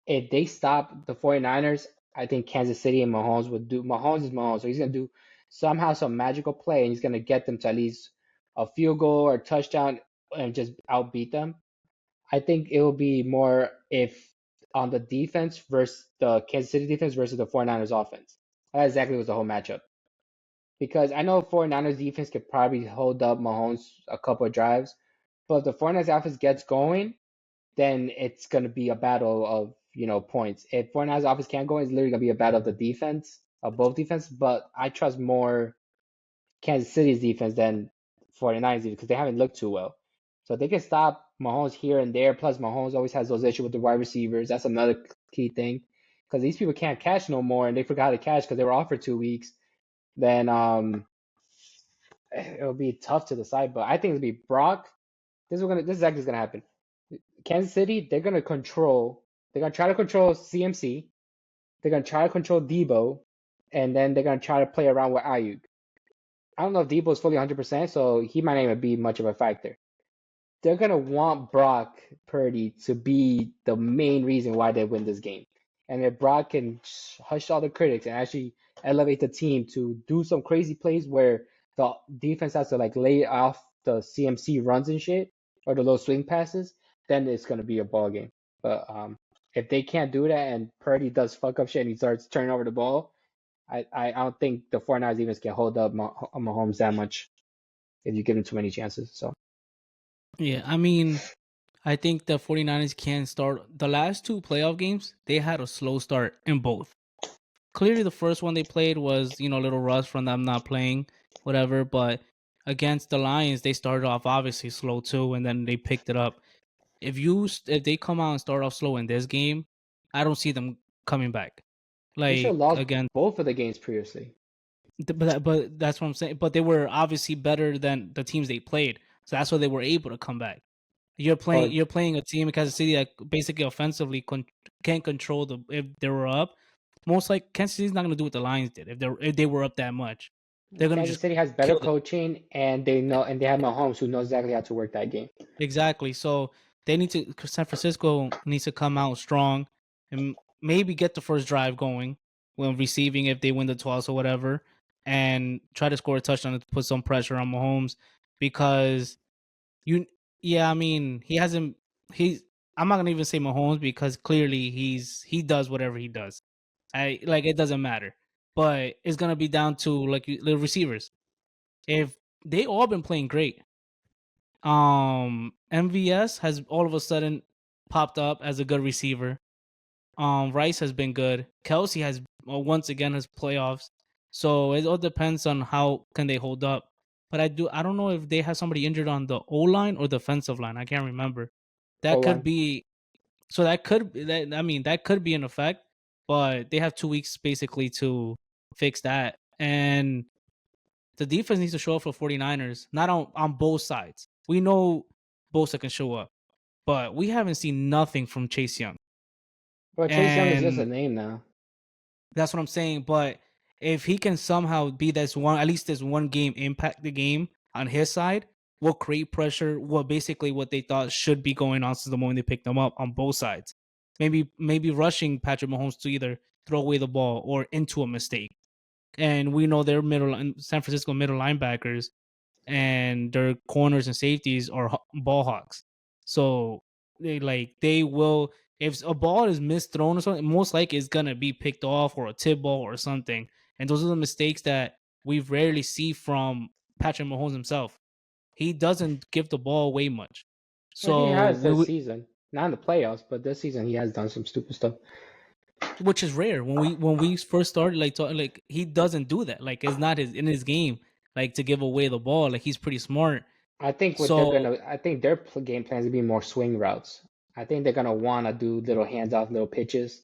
if they stop the 49ers, I think Kansas City and Mahomes would do. Mahomes is Mahomes, so he's going to do somehow some magical play and he's going to get them to at least a field goal or touchdown and just outbeat them. I think it will be more if on the defense versus the Kansas City defense versus the 49ers offense. That exactly was the whole matchup. Because I know 49ers defense could probably hold up Mahomes a couple of drives, but if the 49ers offense gets going, then it's going to be a battle of, points. If 49ers offense can't go, it's literally going to be a battle of the defense, of both defense, but I trust more Kansas City's defense than 49ers defense because they haven't looked too well. So they can stop Mahomes here and there. Plus, Mahomes always has those issues with the wide receivers. That's another key thing because these people can't catch no more, and they forgot to catch because they were off for 2 weeks. Then it'll be tough to decide. But I think it'll be Brock. This is exactly what's gonna happen. Kansas City, they're gonna control. They're gonna try to control CMC. They're gonna try to control Debo, and then they're gonna try to play around with Ayuk. I don't know if Debo is fully 100%, so he might not even be much of a factor. They're gonna want Brock Purdy to be the main reason why they win this game. And if Brock can hush all the critics and actually elevate the team to do some crazy plays where the defense has to like lay off the CMC runs and shit or the little swing passes, then it's gonna be a ball game. But if they can't do that and Purdy does fuck up shit and he starts turning over the ball, I don't think the 49ers even can hold up Mahomes that much if you give him too many chances. So Yeah, I mean, I think the 49ers can start the last two playoff games. They had a slow start in both. Clearly, the first one they played was, a little rust from them not playing, whatever. But against the Lions, they started off obviously slow too, and then they picked it up. If they come out and start off slow in this game, I don't see them coming back. they should have Like lost again, both of the games previously. but that's what I'm saying. But they were obviously better than the teams they played, so that's why they were able to come back. Or You're playing a team in Kansas City that basically offensively can't control the if they were up. Most like Kansas City's not gonna do what the Lions did if they were up that much. They're gonna Kansas just City has better kill them. coaching, and they have Mahomes who knows exactly how to work that game. Exactly. So they need to San Francisco needs to come out strong and maybe get the first drive going when receiving if they win the toss or whatever, and try to score a touchdown to put some pressure on Mahomes because you yeah, I mean, he hasn't he's I'm not gonna even say Mahomes because clearly he does whatever he does. I like it doesn't matter. But it's gonna be down to like the receivers. If they all been playing great, MVS has all of a sudden popped up as a good receiver. Rice has been good. Kelsey has once again his playoffs. So it all depends on how can they hold up. But I don't know if they have somebody injured on the O line or defensive line. I can't remember. O That could line. be so that could that I mean that could be an effect, but they have 2 weeks basically to fix that. And the defense needs to show up for 49ers, not on both sides. We know Bosa can show up, but we haven't seen nothing from Chase Young. Well, Chase Young is just And a name now. that's what I'm saying. But if he can somehow be this one, at least this one game impact the game on his side, will create pressure. Basically what they thought should be going on since the moment they picked them up on both sides. Maybe rushing Patrick Mahomes to either throw away the ball or into a mistake. And we know their San Francisco middle linebackers and their corners and safeties are ball hawks. So they will if a ball is misthrown or something, most likely it's gonna be picked off or a tip ball or something. And those are the mistakes that we rarely see from Patrick Mahomes himself. He doesn't give the ball away much. Well, he So has this season, not in the playoffs, but this season he has done some stupid stuff. which is rare when we first started like he doesn't do that. Like it's not his in his game like to give away the ball. Like he's pretty smart. So I think their game plans to be more swing routes. I think they're gonna want to do little hands off, little pitches,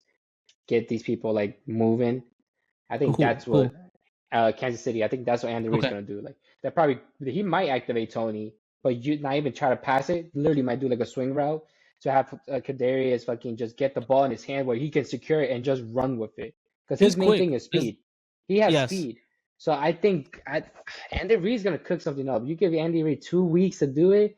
get these people like moving. I think that's who what Kansas City. I think that's what Andy Reid's okay gonna do. Like that probably he might activate Tony, but you not even try to pass it. Literally might do like a swing route to have Kadarius fucking just get the ball in his hand where he can secure it and just run with it. Because he's his main quick. thing is speed. He has Yes. speed. So I think Andy Reid's gonna cook something up. You give Andy Reid 2 weeks to do it.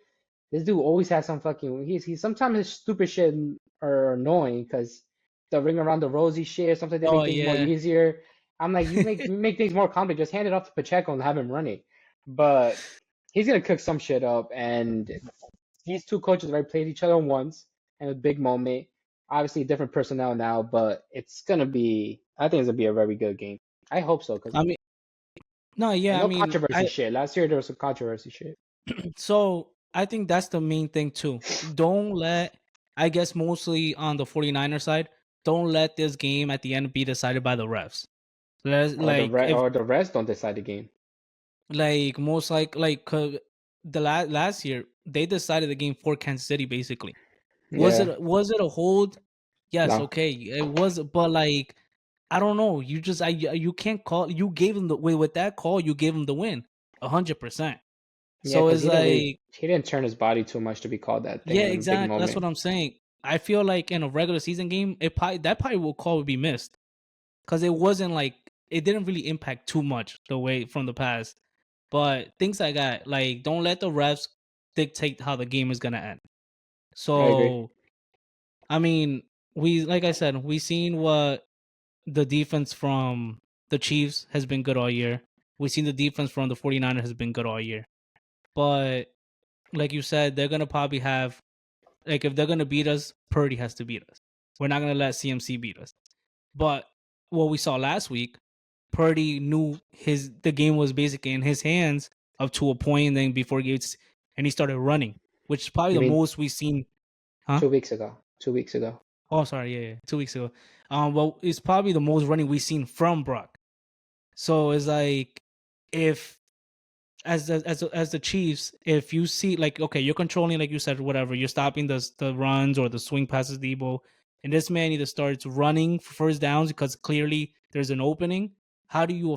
This dude always has some fucking. He's sometimes his stupid shit are annoying because the ring around the rosy shit. Sometimes they Oh make things more yeah. easier. I'm like, you make things more complicated. Just hand it off to Pacheco and have him run it. But he's gonna cook some shit up, and these two coaches already played each other once in a big moment. Obviously, different personnel now, but it's gonna be. I think it's gonna be a very good game. I hope so, cause I mean, no, and yeah, I no mean, controversy I shit. Last year there was some controversy shit. so I think that's the main thing too. Don't let, I guess mostly on the 49er side, don't let this game at the end be decided by the refs. Like if Or the rest don't decide the game. like most like 'cause the last year they decided the game for Kansas City basically. Yeah, Was it a hold? Yes, no, okay. It was, but like I don't know. You just you can't call. You gave him the with that call. You gave him the win, 100%. yeah, So cause it's like he didn't turn his body too much to be called that thing yeah, in a big exactly. That's what moment. I'm saying. I feel like in a regular season game, that probably will call would be missed because it wasn't like it didn't really impact too much the way from the past. But things like that, like don't let the refs dictate how the game is gonna end. I agree. So I mean, we like I said, we seen what the defense from the Chiefs has been good all year. We've seen the defense from the 49ers has been good all year. But like you said, they're gonna probably have like if they're gonna beat us, Purdy has to beat us. We're not gonna let CMC beat us. But what we saw last week, Purdy knew the game was basically in his hands up to a point, and then before Gates and he started running, which is probably You the mean most we've seen. Huh? 2 weeks ago? 2 weeks ago. Oh, sorry, yeah, 2 weeks ago. Well, it's probably the most running we've seen from Brock. So it's like if as the Chiefs, if you see like okay, you're controlling like you said, whatever, you're stopping the runs or the swing passes, Debo, and this man either starts running for first downs because clearly there's an opening. How do you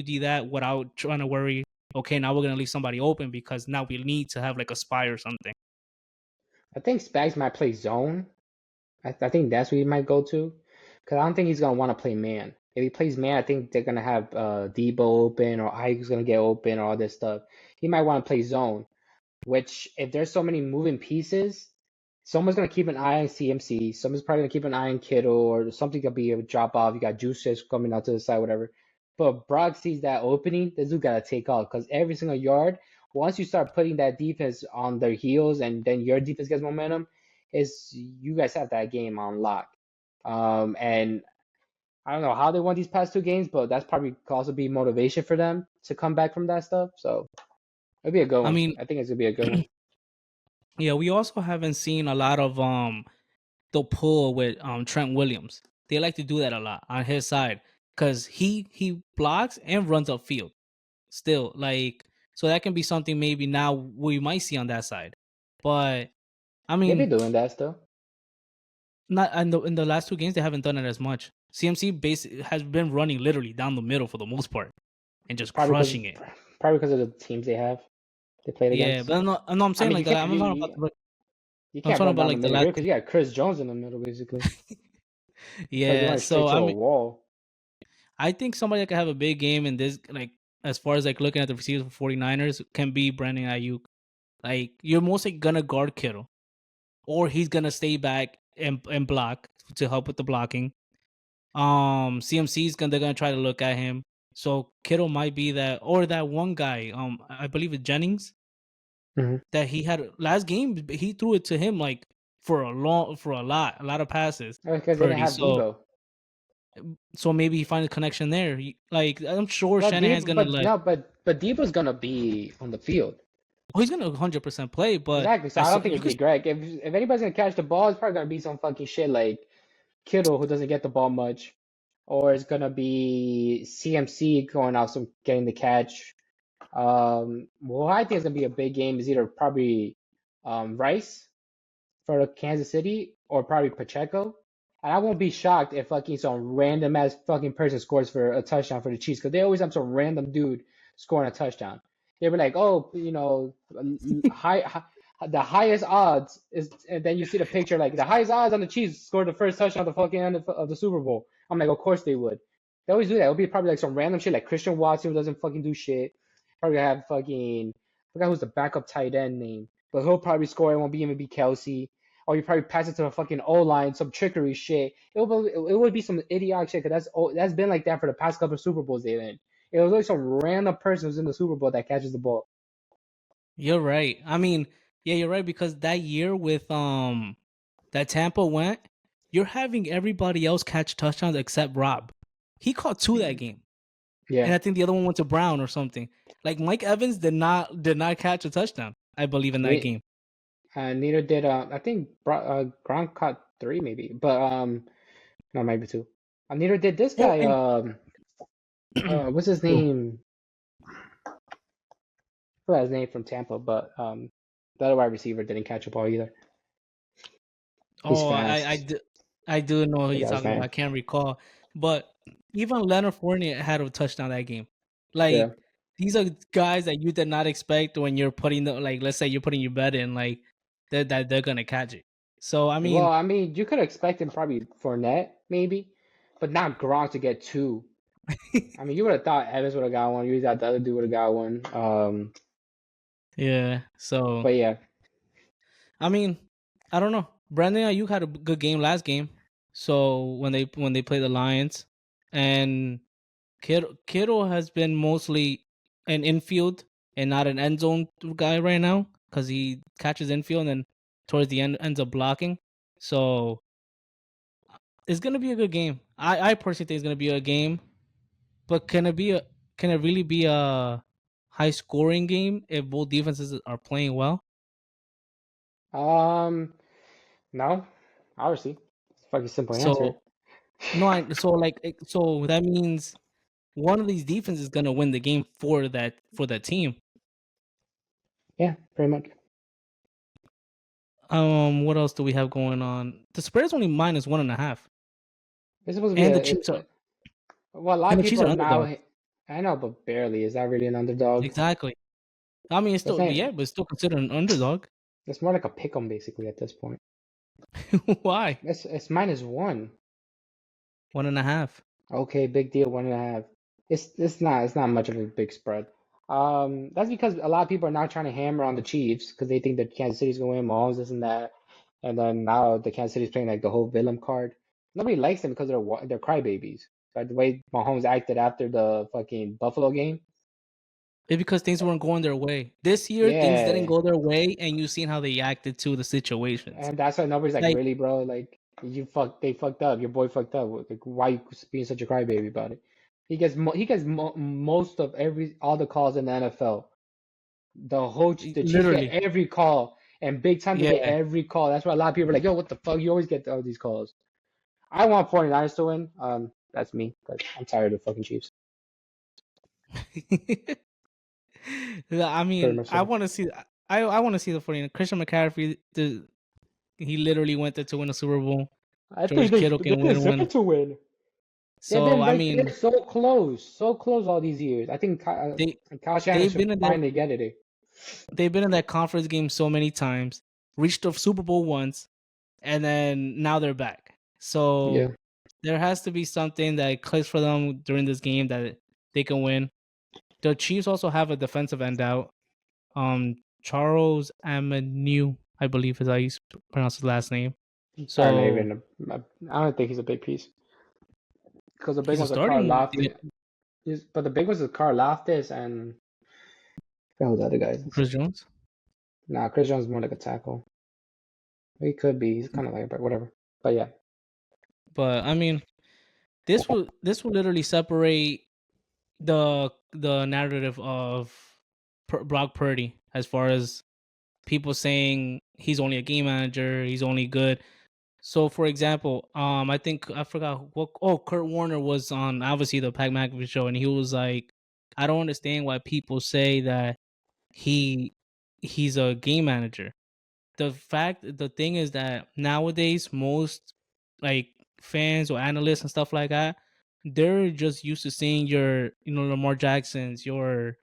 do that without trying to worry? Okay, now we're gonna leave somebody open because now we need to have like a spy or something. I think Spags might play zone. I think that's what he might go to, because I don't think he's gonna want to play man. If he plays man, I think they're gonna have Debo open or Ike's gonna get open or all this stuff. He might want to play zone, which if there's so many moving pieces, someone's gonna keep an eye on CMC. Someone's probably gonna keep an eye on Kittle or something could be a drop off. You got Juices coming out to the side, whatever. But Brock sees that opening, this dude gotta take off because every single yard, once you start putting that defense on their heels and then your defense gets momentum, is you guys have that game on lock. And I don't know how they won these past two games, but that's probably could also be motivation for them to come back from that stuff. So it'll be a good I one. mean, I think it's gonna be a good one. yeah, we also haven't seen a lot of the pull with Trent Williams. They like to do that a lot on his side because he blocks and runs upfield still. Like so that can be something maybe now we might see on that side. But I They be mean, doing that still. not in the last two games they haven't done it as much. CMC base has been running literally down the middle for the most part and just Probably because crushing it. probably because of the teams they have they played Yeah, against. but I'm I saying mean, like I'm not talking about you I'm can't talking run about down the like the middle last. because you got Chris Jones in the middle basically. It's like you're Yeah, running straight so to I a mean wall. I think somebody that could have a big game in this, like as far as like looking at the receivers for 49ers, can be Brandon Ayuk. Like you're mostly gonna guard Kittle, or he's gonna stay back and block to help with the blocking. CMC's gonna they're gonna try to look at him. So Kittle might be that, or that one guy. I believe it's Jennings Hmm. that he had last game. He threw it to him like for a lot of passes. Because they didn't Purdy. have Debo. So maybe he finds a connection there. Like I'm sure But Shanahan's Debo, gonna but let. no, but Debo's gonna be on the field. Oh, he's gonna 100% play, but Exactly. So I I saw don't think you it's gonna could. be Greg. If anybody's gonna catch the ball, it's probably gonna be some fucking shit like Kittle who doesn't get the ball much, or it's gonna be CMC going out some getting the catch. Well, I think it's gonna be a big game. Is either probably Rice for Kansas City or probably Pacheco. And I won't be shocked if fucking some random ass fucking person scores for a touchdown for the Chiefs because they always have some random dude scoring a touchdown. They were like, oh, the highest odds is, and then you see the picture like the highest odds on the Chiefs scored the first touchdown at the fucking end of the Super Bowl. I'm like, of course they would. They always do that. It'll be probably like some random shit like Christian Watson who doesn't fucking do shit. Probably have fucking I forgot who's the backup tight end name, but he'll probably score. It won't be even be Kelsey, or you probably pass it to the fucking O line, some trickery shit. It would be some idiotic shit because that's been like that for the past couple of Super Bowls they've in. It was like some random person who's in the Super Bowl that catches the ball. You're right. I mean, Yeah, you're right because that year with that Tampa went, you're having everybody else catch touchdowns except Rob. He caught two that game, Yeah, and I think the other one went to Brown or something. Like Mike Evans did not catch a touchdown. I believe in that ne game. neither did I think Gronk caught three maybe, but no, maybe two. Neither did this Oh, guy. and What's his who? name? I forgot his name from Tampa, but the other wide receiver didn't catch a ball either. He's Oh, I fast. do, I do know who The you're guy's talking about. man. I can't recall, but even Leonard Fournette had a touchdown that game. Like Yeah. these are guys that you did not expect when you're putting the like. Let's say you're putting your bet in, like that they're gonna catch it. So I Well, mean, I mean, you could expect him probably Fournette maybe, but not Gronk to get two. I mean, you would have thought Evans would have got one. You would have thought the other dude would have got one. yeah. So But yeah. I mean, I don't know. Brandon Ayuk had a good game last game. So when they play the Lions, and Kittle has been mostly an infield and not an end zone guy right now because he catches infield and then towards the end ends up blocking. So it's gonna be a good game. I personally think it's gonna be a game, but can it really be a high scoring game if both defenses are playing well? Um, no, obviously, it's a fucking simple answer. So no, so that means one of these defenses is gonna win the game for that team. Yeah, pretty much. What else do we have going on? The Spurs only minus 1.5, It's supposed to be and the a. Chiefs are Well, a lot and of the Chiefs people are are now. underdog. I know, but barely. Is that really an underdog? Exactly. I mean, it's That's still not. yeah, but it's still considered an underdog. It's more like a pick 'em basically at this point. Why? It's -1. 1.5. Okay, big deal, 1.5. It's not much of a big spread. That's because a lot of people are now trying to hammer on the Chiefs because they think that Kansas City's gonna win, Mahomes, this and that, and then now the Kansas City's playing like the whole villain card. Nobody likes them because they're crybabies. But the way Mahomes acted after the fucking Buffalo game, It's because things weren't going their way. This year, things didn't yeah, go their way, and you've seen how they acted to the situations. and that's why nobody's like, Like really, bro, like they fucked up, your boy fucked up. Like, why you being such a crybaby about it? He gets most of all the calls in the NFL. The Chiefs get literally, every call, and big time they get yeah. every call. That's why a lot of people are like, yo, what the fuck? You always get all these calls. I want 49ers to win. That's me, because I'm tired of fucking Chiefs. I Pretty mean, much so. I want to see the 49ers. Christian McCaffrey, he literally went there to win a Super Bowl. I think George they Kittle they can win deserve one. to win. They've So been I like they're mean, so close all these years. I think they Kyle Shanahan they've should been in that finally get it. they've been in that conference game so many times, reached the Super Bowl once, and then now they're back. So Yeah, there has to be something that clicks for them during this game that they can win. The Chiefs also have a defensive end out. Charles Amanu, I believe is how you pronounce his last name. probably not So even. I don't think he's a big piece because the big he's a ones are Carl starting. Loftus. But the big ones are Carl Loftus and who the other guys. Chris Jones. Nah, Chris Jones is more like a tackle. He could be. He's kind of like, but whatever. But yeah, But I mean, this will literally separate the narrative of Brock Purdy as far as people saying he's only a game manager, he's only good. So, for example, I think I forgot what. Oh, Kurt Warner was on obviously the Pat McAfee show, and he was like, "I don't understand why people say that he he's a game manager." The thing is that nowadays most like fans or analysts and stuff like that, they're just used to seeing your Lamar Jacksons, your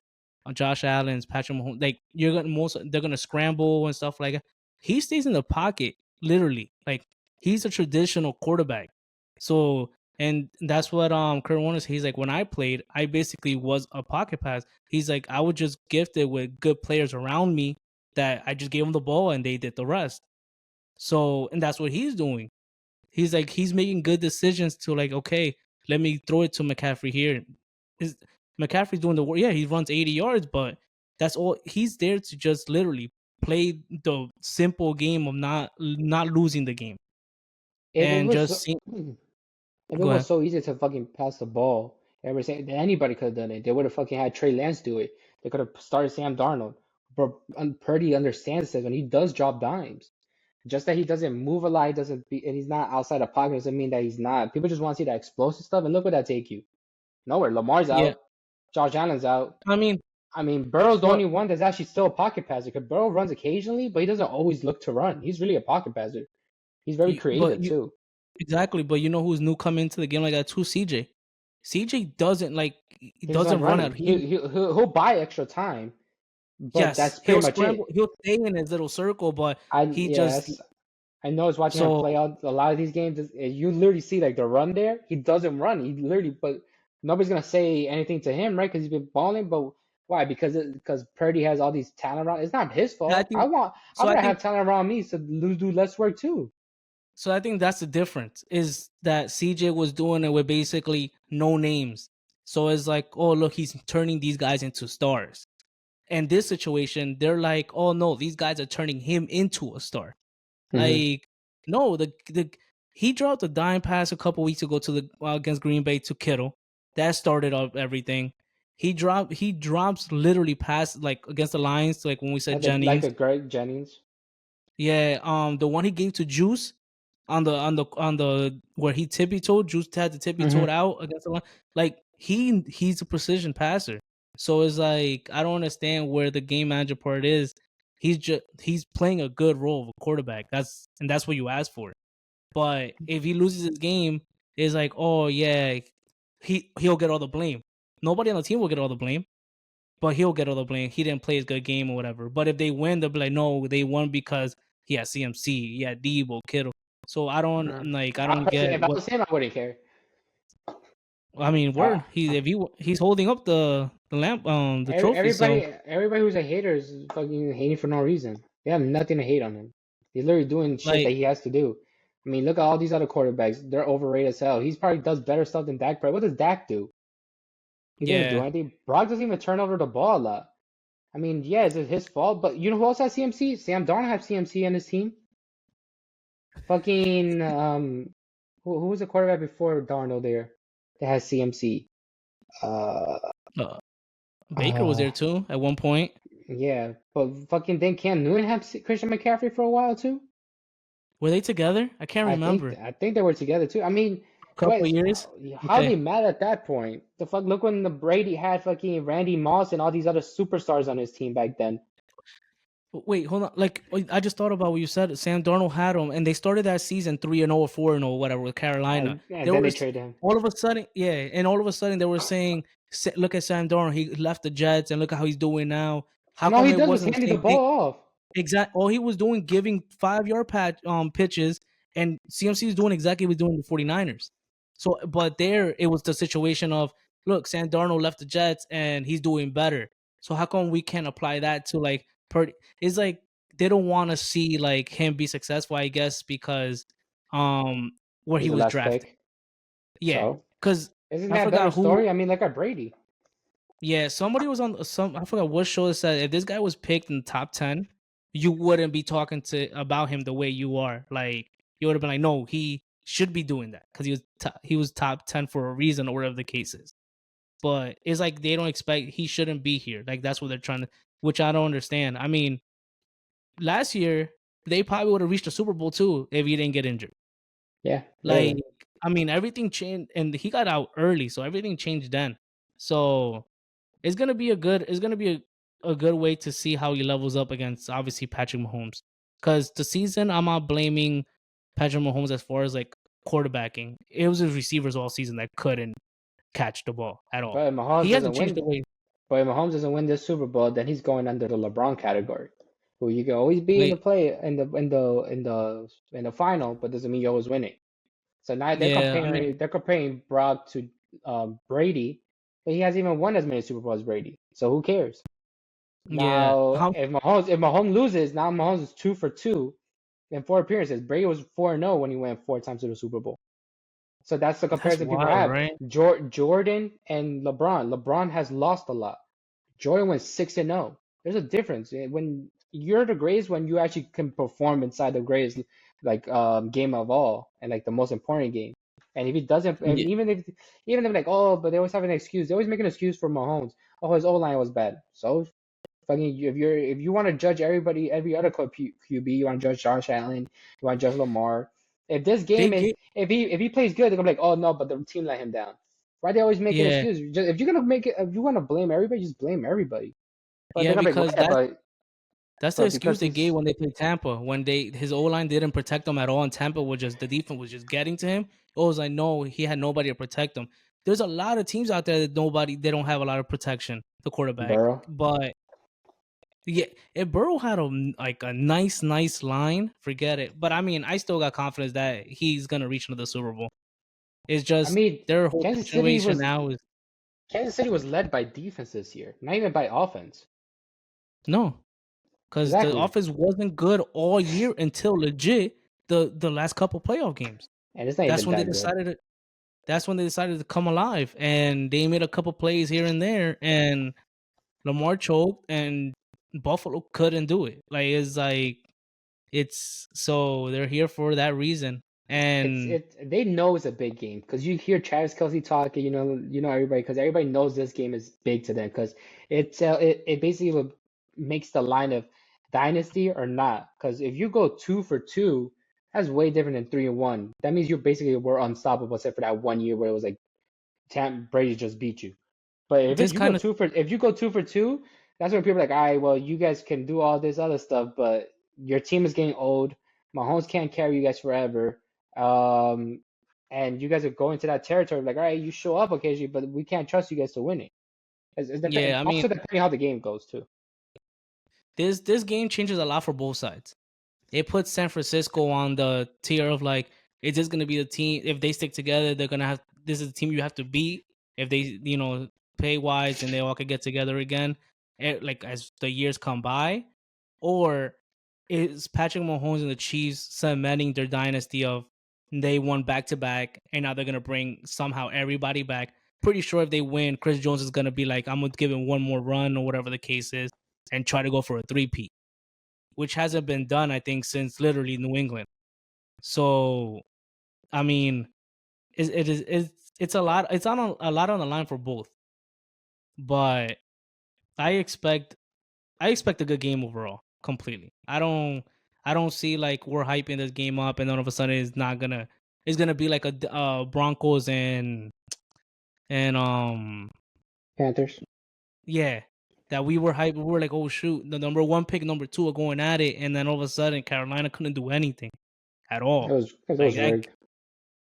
Josh Allen's, Patrick Mahomes. Like they're gonna scramble and stuff like that. He stays in the pocket literally. Like he's a traditional quarterback. So and that's what Kurt Warner said. He's like, when I played, I basically was a pocket pass. He's like, I would just gift it with good players around me that I just gave them the ball and they did the rest. So, and that's what he's doing. He's like, he's making good decisions to like, okay, let me throw it to McCaffrey here. Is McCaffrey's doing the work? Yeah, he runs 80 yards, but that's all. He's there to just literally play the simple game of not losing the game If it and was just so, see. if it Go was ahead. so easy to fucking pass the ball, every saying anybody could have done it. They would have fucking had Trey Lance do it. They could have started Sam Darnold. But Purdy understands this when he does drop dimes. Just that he doesn't move a lot, he doesn't be, and he's not outside the pocket doesn't mean that he's not. People just want to see that explosive stuff, and look where that take you. Nowhere. Lamar's Yeah, out. Josh Allen's out. I mean, I mean, Burrow's the but only one that's actually still a pocket passer. Because Burrow runs occasionally, but he doesn't always look to run. He's really a pocket passer. He's very but creative you too. exactly. But you know who's new coming into the game like that too? CJ. CJ doesn't like he He doesn't like doesn't run running. out. He He'll buy extra time, but Yes, that's pretty he'll much scramble. it. He'll stay in his little circle, but I he just yes, I know it's watching him so play out a lot of these games. You literally see like the run there. He doesn't run. He literally, but nobody's gonna say anything to him, right? Because he's been balling. But why? Because Purdy has all these talent around. It's not his I fault. think I so. I want to think have talent around me so do less work too. so. I think that's the difference. Is that CJ was doing it with basically no names. So it's like, oh look, he's turning these guys into stars. And this situation, they're like, oh no, these guys are turning him into a star. Hmm. Like, no, the he dropped a dime pass a couple weeks ago to the against Green Bay to Kittle. That started up everything. He drops literally past like against the Lions, like when we said Like Jennings. the Greg Jennings. Yeah, the one he gave to Juice on the where he tippy toed, Juice had to tippy toed Hmm. out against the line. Like he's a precision passer. So it's like I don't understand where the game manager part is. He's playing a good role of a quarterback. That's what you ask for. But if he loses his game, it's like, oh yeah, he'll get all the blame. Nobody on the team will get all the blame, but he'll get all the blame. He didn't play his good game or whatever. But if they win, they'll be like, no, they won because he had CMC, he had Debo, Kittle. So I don't get If I what was him, I wouldn't care. I mean. Uh, Word, he's holding up the lamp the trophy. So everybody who's a hater is fucking hating for no reason. They have nothing to hate on him. He's literally doing shit that like he has to do. I mean, look at all these other quarterbacks. They're overrated as hell. He's probably does better stuff than Dak. What does Dak do? He doesn't do yeah, anything. Brock doesn't even turn over the ball a lot. I mean, yeah, it's his fault, but you know who else has CMC? Sam Darnold has CMC in his team. Fucking who was the quarterback before Darnold there that has CMC? Uh, uh, Baker was uh, there too at one point. Yeah, but fucking didn't Cam Newton have Christian McCaffrey for a while too? Were they together? I can't remember. I think they were together too. I mean, A couple of years. how are Okay. they mad at that point? The fuck, look when the Brady had fucking Randy Moss and all these other superstars on his team back then. Wait, hold on. Like I just thought about what you said. Sam Darnold had him, and they started that season 3-0 or 4-0, whatever, with Carolina. And They then were they traded him. all of a sudden, yeah, and all of a sudden they were saying, "Look at Sam Darnold. He left the Jets, and look at how he's doing now. How And all he come it does was wasn't hand the you the same thing?" ball off. Exact. All he was doing giving 5-yard patch pitches, and CMC is doing exactly what he was doing the 49ers. So, but there it was the situation of, look, Sam Darnold left the Jets and he's doing better. So how come we can't apply that to like Purdy? It's like they don't want to see like him be successful, I guess, because um where He's he the was last drafted. pick. Yeah, So because isn't I that a better forgot who. story? I mean, look at Brady. Yeah, somebody was on some. I forgot what show that said if this guy was picked in the top 10, you wouldn't be talking to about him the way you are. Like you would have been like, no, he should be doing that because he was top 10 for a reason or whatever the case is. But it's like they don't expect he shouldn't be here. Like that's what they're trying to, which I don't understand. I mean, last year they probably would have reached the Super Bowl too if he didn't get injured. Yeah, Like literally. I mean, everything changed and he got out early, so everything changed then. So it's gonna be a good way to see how he levels up against obviously Patrick Mahomes. Because the season, I'm not blaming Patrick Mahomes as far as like quarterbacking. It was his receivers all season that couldn't catch the ball at all. But if Mahomes He doesn't hasn't changed the win, way. but if Mahomes doesn't win this Super Bowl, then he's going under the LeBron category, who you can always be in the Wait, play in the final, but doesn't mean you always win it. So now yeah, I mean, they're comparing Brock to Brady, but he hasn't even won as many Super Bowls as Brady. So who cares? yeah, Now how, if Mahomes loses, now Mahomes is 2 for 2 in 4 appearances. Brady was 4-0 when he went 4 times to the Super Bowl. So that's the that's comparison people wild, have. right? Jordan and LeBron. LeBron has lost a lot. Jordan went 6-0. There's a difference when you're the greatest when you actually can perform inside the greatest like game of all and like the most important game. And if he doesn't, and Yeah, even if like oh, but they always have an excuse. They always make an excuse for Mahomes. Oh, his O line was bad. So fucking if you want to judge everybody, every other QB, you want to judge Josh Allen, you want to judge Lamar. If this they game is get if he plays good, they're gonna be like, oh no, but the team let him down. Why they always make an yeah, excuse? Just, if you're gonna make it, if you want to blame everybody, just blame everybody. But they're yeah, gonna be like, because yeah, that's the but excuse because they gave he's when they played Tampa. When his O line didn't protect him at all, and Tampa was just the defense was just getting to him. It was like no, he had nobody to protect him. There's a lot of teams out there that they don't have a lot of protection. The quarterback, Burrow. but yeah, if Burrow had like a nice line, forget it. But I mean, I still got confidence that he's gonna reach another Super Bowl. It's I just mean, their whole Kansas City situation was now is Kansas City was led by defense this year, not even by offense. no, because the Exactly, offense wasn't good all year until legit the last couple playoff games. and it's not That's even when they that good. decided to, that's when they decided to come alive, and they made a couple plays here and there, and Lamar choked, and Buffalo couldn't do it. It's so they're here for that reason, and They know it's a big game because you hear Travis Kelce talking, you know everybody because everybody knows this game is big to them because it basically makes the line of dynasty or not. Because if you go 2 for 2, that's way different than 3-1. That means you basically were unstoppable except for that one year where it was like Brady just beat you. But this kind of if you go 2 for 2, that's when people are like, all right, well, you guys can do all this other stuff, but your team is getting old. Mahomes can't carry you guys forever. Um, and you guys are going to that territory like, all right, you show up occasionally, but we can't trust you guys to win it. yeah. I mean, Also depending how the game goes too. this game changes a lot for both sides. It puts San Francisco on the tier of like it's just gonna be the team if they stick together. They're gonna have this is the team you have to beat if they pay wise and they all could get together again. Like as the years come by, or is Patrick Mahomes and the Chiefs cementing their dynasty of they won back to back and now they're gonna bring somehow everybody back. Pretty sure if they win, Chris Jones is gonna be like, I'm gonna give him one more run or whatever the case is, and try to go for a three-peat, which hasn't been done, I think, since literally New England. So, I mean, it's a lot. It's on a lot on the line for both, but I expect I expect a good game overall. Completely. I don't see like we're hyping this game up and then all of a sudden it's gonna be like a Broncos and Panthers. yeah, that we were hyped. We were like, oh shoot, the number one pick, number two are going at it, and then all of a sudden Carolina couldn't do anything at all. It Like was rigged.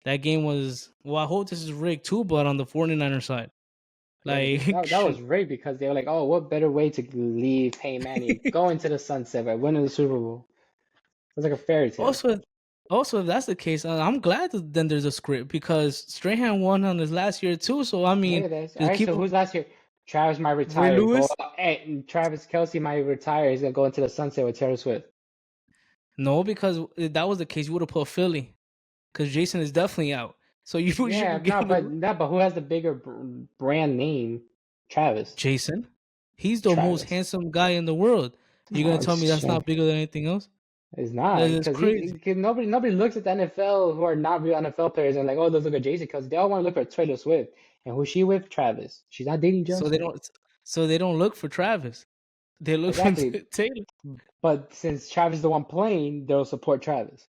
that game was well, I hope this is rigged too, but on the 49er side. Like That was rigged because they were like, oh, what better way to leave Peyton Manning, go into the sunset by winning the Super Bowl? It was like a fairy tale. also also if that's the case, I'm glad that then there's a script because Strahan won on his last year too. So I Look mean, at this. All just right, keep so who's last year? Travis might Ray retire. Go Lewis. and Travis Kelce might retire. He's gonna go into the sunset with Taylor Swift. No, because if that was the case, you would have put Philly because Jason is definitely out. So you Yeah, should give the no, but who has the bigger brand name? Travis. Jason. He's the most Travis. handsome guy in the world. You're No, gonna tell me that's not bigger than anything else? it's That not is because crazy. nobody looks at the NFL who are not real NFL players and like, oh, let's look at Jason because they all want to look for Taylor Swift. And who's she with? Travis. She's not dating So they Justin. don't. So they don't look for Travis. They look for Exactly. Taylor. But since Travis is the one playing, they'll support Travis.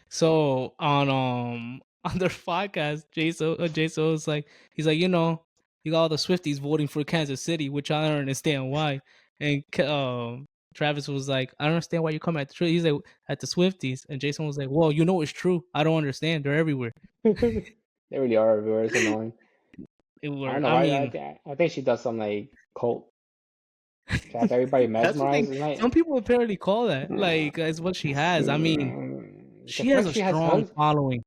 So on their podcast, Jason was like, he's like, you got all the Swifties voting for Kansas City, which I don't understand why. And Travis was like, I don't understand why you come at the He's like at the Swifties, and Jason was like, well, it's true. I don't understand. They're everywhere. They really are everywhere. It's annoying. I don't know I why. mean, I think she does some like cult. She has everybody that's what they. mesmerized. It's Some like, people apparently call that like it's what she has. I mean, the she has fact a she has strong hugs, following.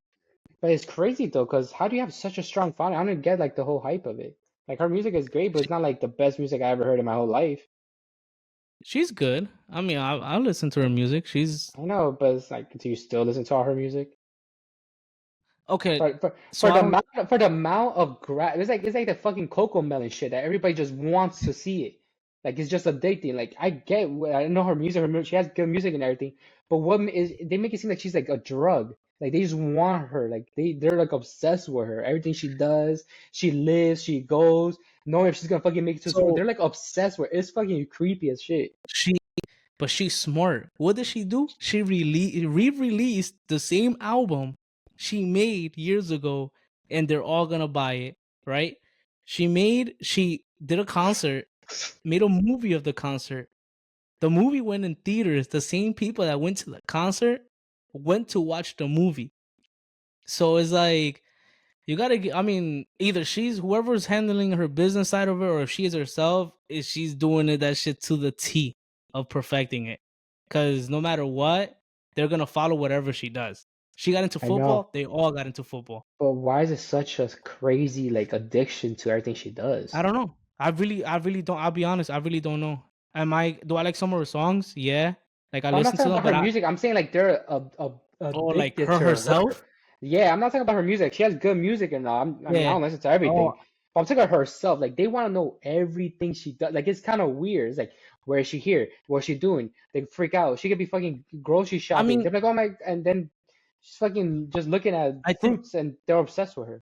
but it's crazy though, because how do you have such a strong following? I don't get like the whole hype of it. Like her music is great, but it's not like the best music I ever heard in my whole life. She's good. I mean, I listen to her music. She's I know, but it's like, do you still listen to all her music? okay. So For I don't. the amount of it's like the fucking Coco Melon shit that everybody just wants to see it. Like it's just addicting. Like I know her music, she has good music and everything. But they make it seem like she's like a drug. Like they just want her. Like they're like obsessed with her. Everything she does, she lives, she goes, knowing if she's gonna fucking make it to the sport. So They're like obsessed with her. It's fucking creepy as shit. she, but she's smart. What did she do? She re-released the same album she made years ago, and they're all gonna buy it, right? She did a concert, made a movie of the concert. The movie went in theaters. The same people that went to the concert went to watch the movie. So it's like you gotta get. I mean, either she's whoever's handling her business side of it, or if she is herself, is she's doing it that shit to the T of perfecting it. Because no matter what, they're gonna follow whatever she does. She got into I know. football. They all got into football. But why is it such a crazy like addiction to everything she I does? don't know. I really don't. I'll be honest. I really don't know. Do I like some of her songs? Yeah, like I But I'm not listen to talking them, about but her I music. I'm saying like they're like addicted her to her. herself. Yeah, I'm not talking about her music. She has good music and all. I mean, I Yeah. don't listen to Oh, everything. But I'm talking about herself. Like they want to know everything she does. Like it's kind of weird. It's like, where is she here? What's she doing? They freak out. She could be fucking grocery I shopping. mean, They're like, oh my, and then she's fucking just looking at I think fruits and they're obsessed with her.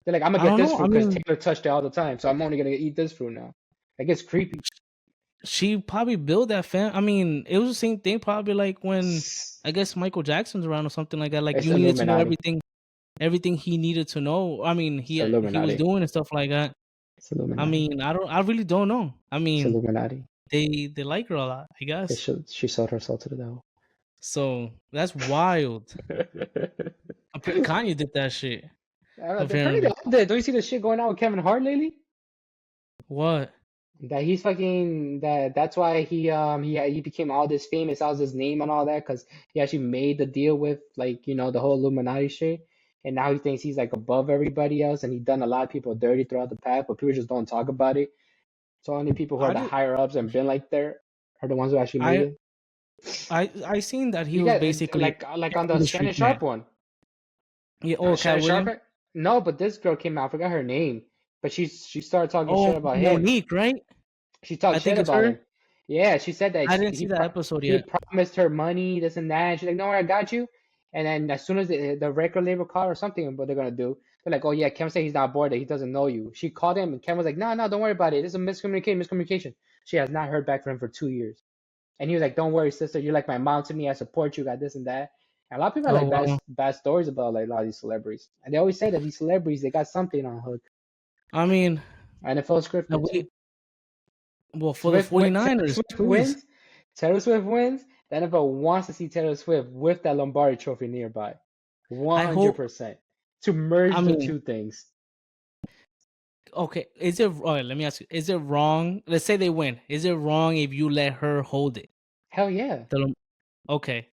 They're like, I'm gonna I get don't this know. I fruit because mean, Taylor touched it all the time, so I'm only gonna eat this fruit now. Like it's creepy. she probably built that fan. I mean, it was the same thing. Probably like when I guess Michael Jackson's around or something like that. Like It's you needed to know Illuminati. everything he needed to know. I mean, It's he was Illuminati. doing and stuff like that. It's I Illuminati. mean, I really don't know. I It's mean, Illuminati. they like her a lot, I guess. She sold herself to the devil. So that's wild. Kanye did that shit. Apparently they Apparently, all did. Don't you see the shit going on with Kevin Hart lately? what? That he's fucking that's why he became all this famous, all this name and all that because he actually made the deal with like the whole Illuminati shit, and now he thinks he's like above everybody else, and he done a lot of people dirty throughout the path, but people just don't talk about it. So only people who are I the did. higher ups and been like there are the ones who actually made I it. I seen that he You was got basically like an on the industry Shannon Sharp plant. one. Yeah. Oh, Cat Shannon Sharp? Williams. No, but this girl came out. I forgot her name, but she started talking Oh, shit about him. Monique, right? She talked I shit think it's about her. him. Yeah, she said that I didn't see that episode he yet. promised her money, this and that. And she's like, "No, I got you." And then as soon as the record label called or something, what they're gonna do? They're like, "Oh yeah, Kevin said he's not bored, that he doesn't know you." She called him, and Kevin was like, "No, no, don't worry about it. This is a miscommunication." She has not heard back from him for 2 years, and he was like, "Don't worry, sister. You're like my mom to me. I support you. Got this and that." And a lot of people have Oh like wow. bad stories about like a lot of these celebrities, and they always say that these celebrities they got something on hook. I mean, NFL that scripted we too. well for the 49ers, Swift please. wins. Taylor Swift wins. The NFL wants to see Taylor Swift with that Lombardi Trophy nearby, I hope. 100%, to I merge the mean, two things. okay. Is it? All right, let me ask you. Is it wrong? Let's say they win. Is it wrong if you let her hold it? Hell yeah, Okay.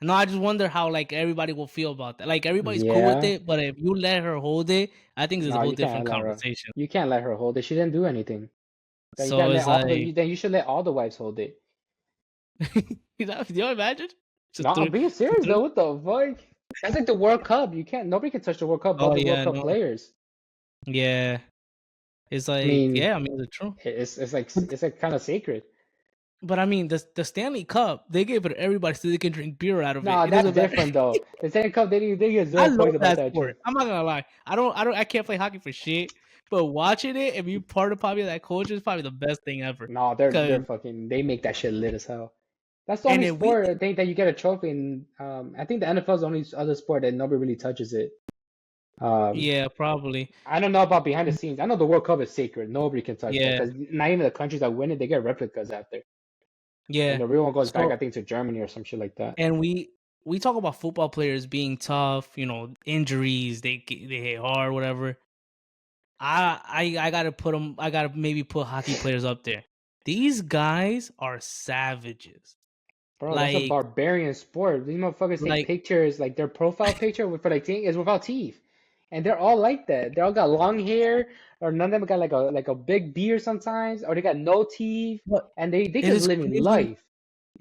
No, I just wonder how like everybody will feel about that. Like everybody's cool with yeah. it, but if you let her hold it, I think it's a No, whole you can't different let her. conversation. You can't let her hold it. She didn't do anything. Then you So gotta let it's all the. like, Then you should let all the wives hold it. you imagine? No, I'm being Just serious three. though. What the fuck? That's like the World Cup. You can't. Nobody can touch the World Cup Oh but the World yeah, Cup no, players. yeah. It's I like, mean, yeah, I mean, it's true. But, it's like kind of sacred. but I mean, the Stanley Cup, they gave it to everybody so they can drink beer out of it. No, It that's doesn't matter. different though. The Stanley Cup, they get I zero love points about that that sport. shit. I'm not gonna lie. I can't play hockey for shit. But watching it and being part of probably that culture is probably the best thing ever. No, Cause they make that shit lit as hell. That's the and only if we, sport I think that you get a trophy in. I think the NFL is the only other sport that nobody really touches it. Um, yeah, probably, I don't know about behind the scenes. I know the World Cup is sacred. Nobody can touch that yeah, because not even the countries that win it, they get replicas after. And yeah. the real one goes back, So I think, to Germany or some shit like that. and we talk about football players being tough, injuries, they hit hard, whatever. I gotta put them. I gotta maybe put hockey players up there. These guys are savages. Bro, that's a Like barbarian sport. These motherfuckers take like pictures, like their profile picture with for like is without teeth, and they're all like that. They all got long hair, or none of them got like a big beard sometimes, or they got no teeth, what and they it just is living crazy life.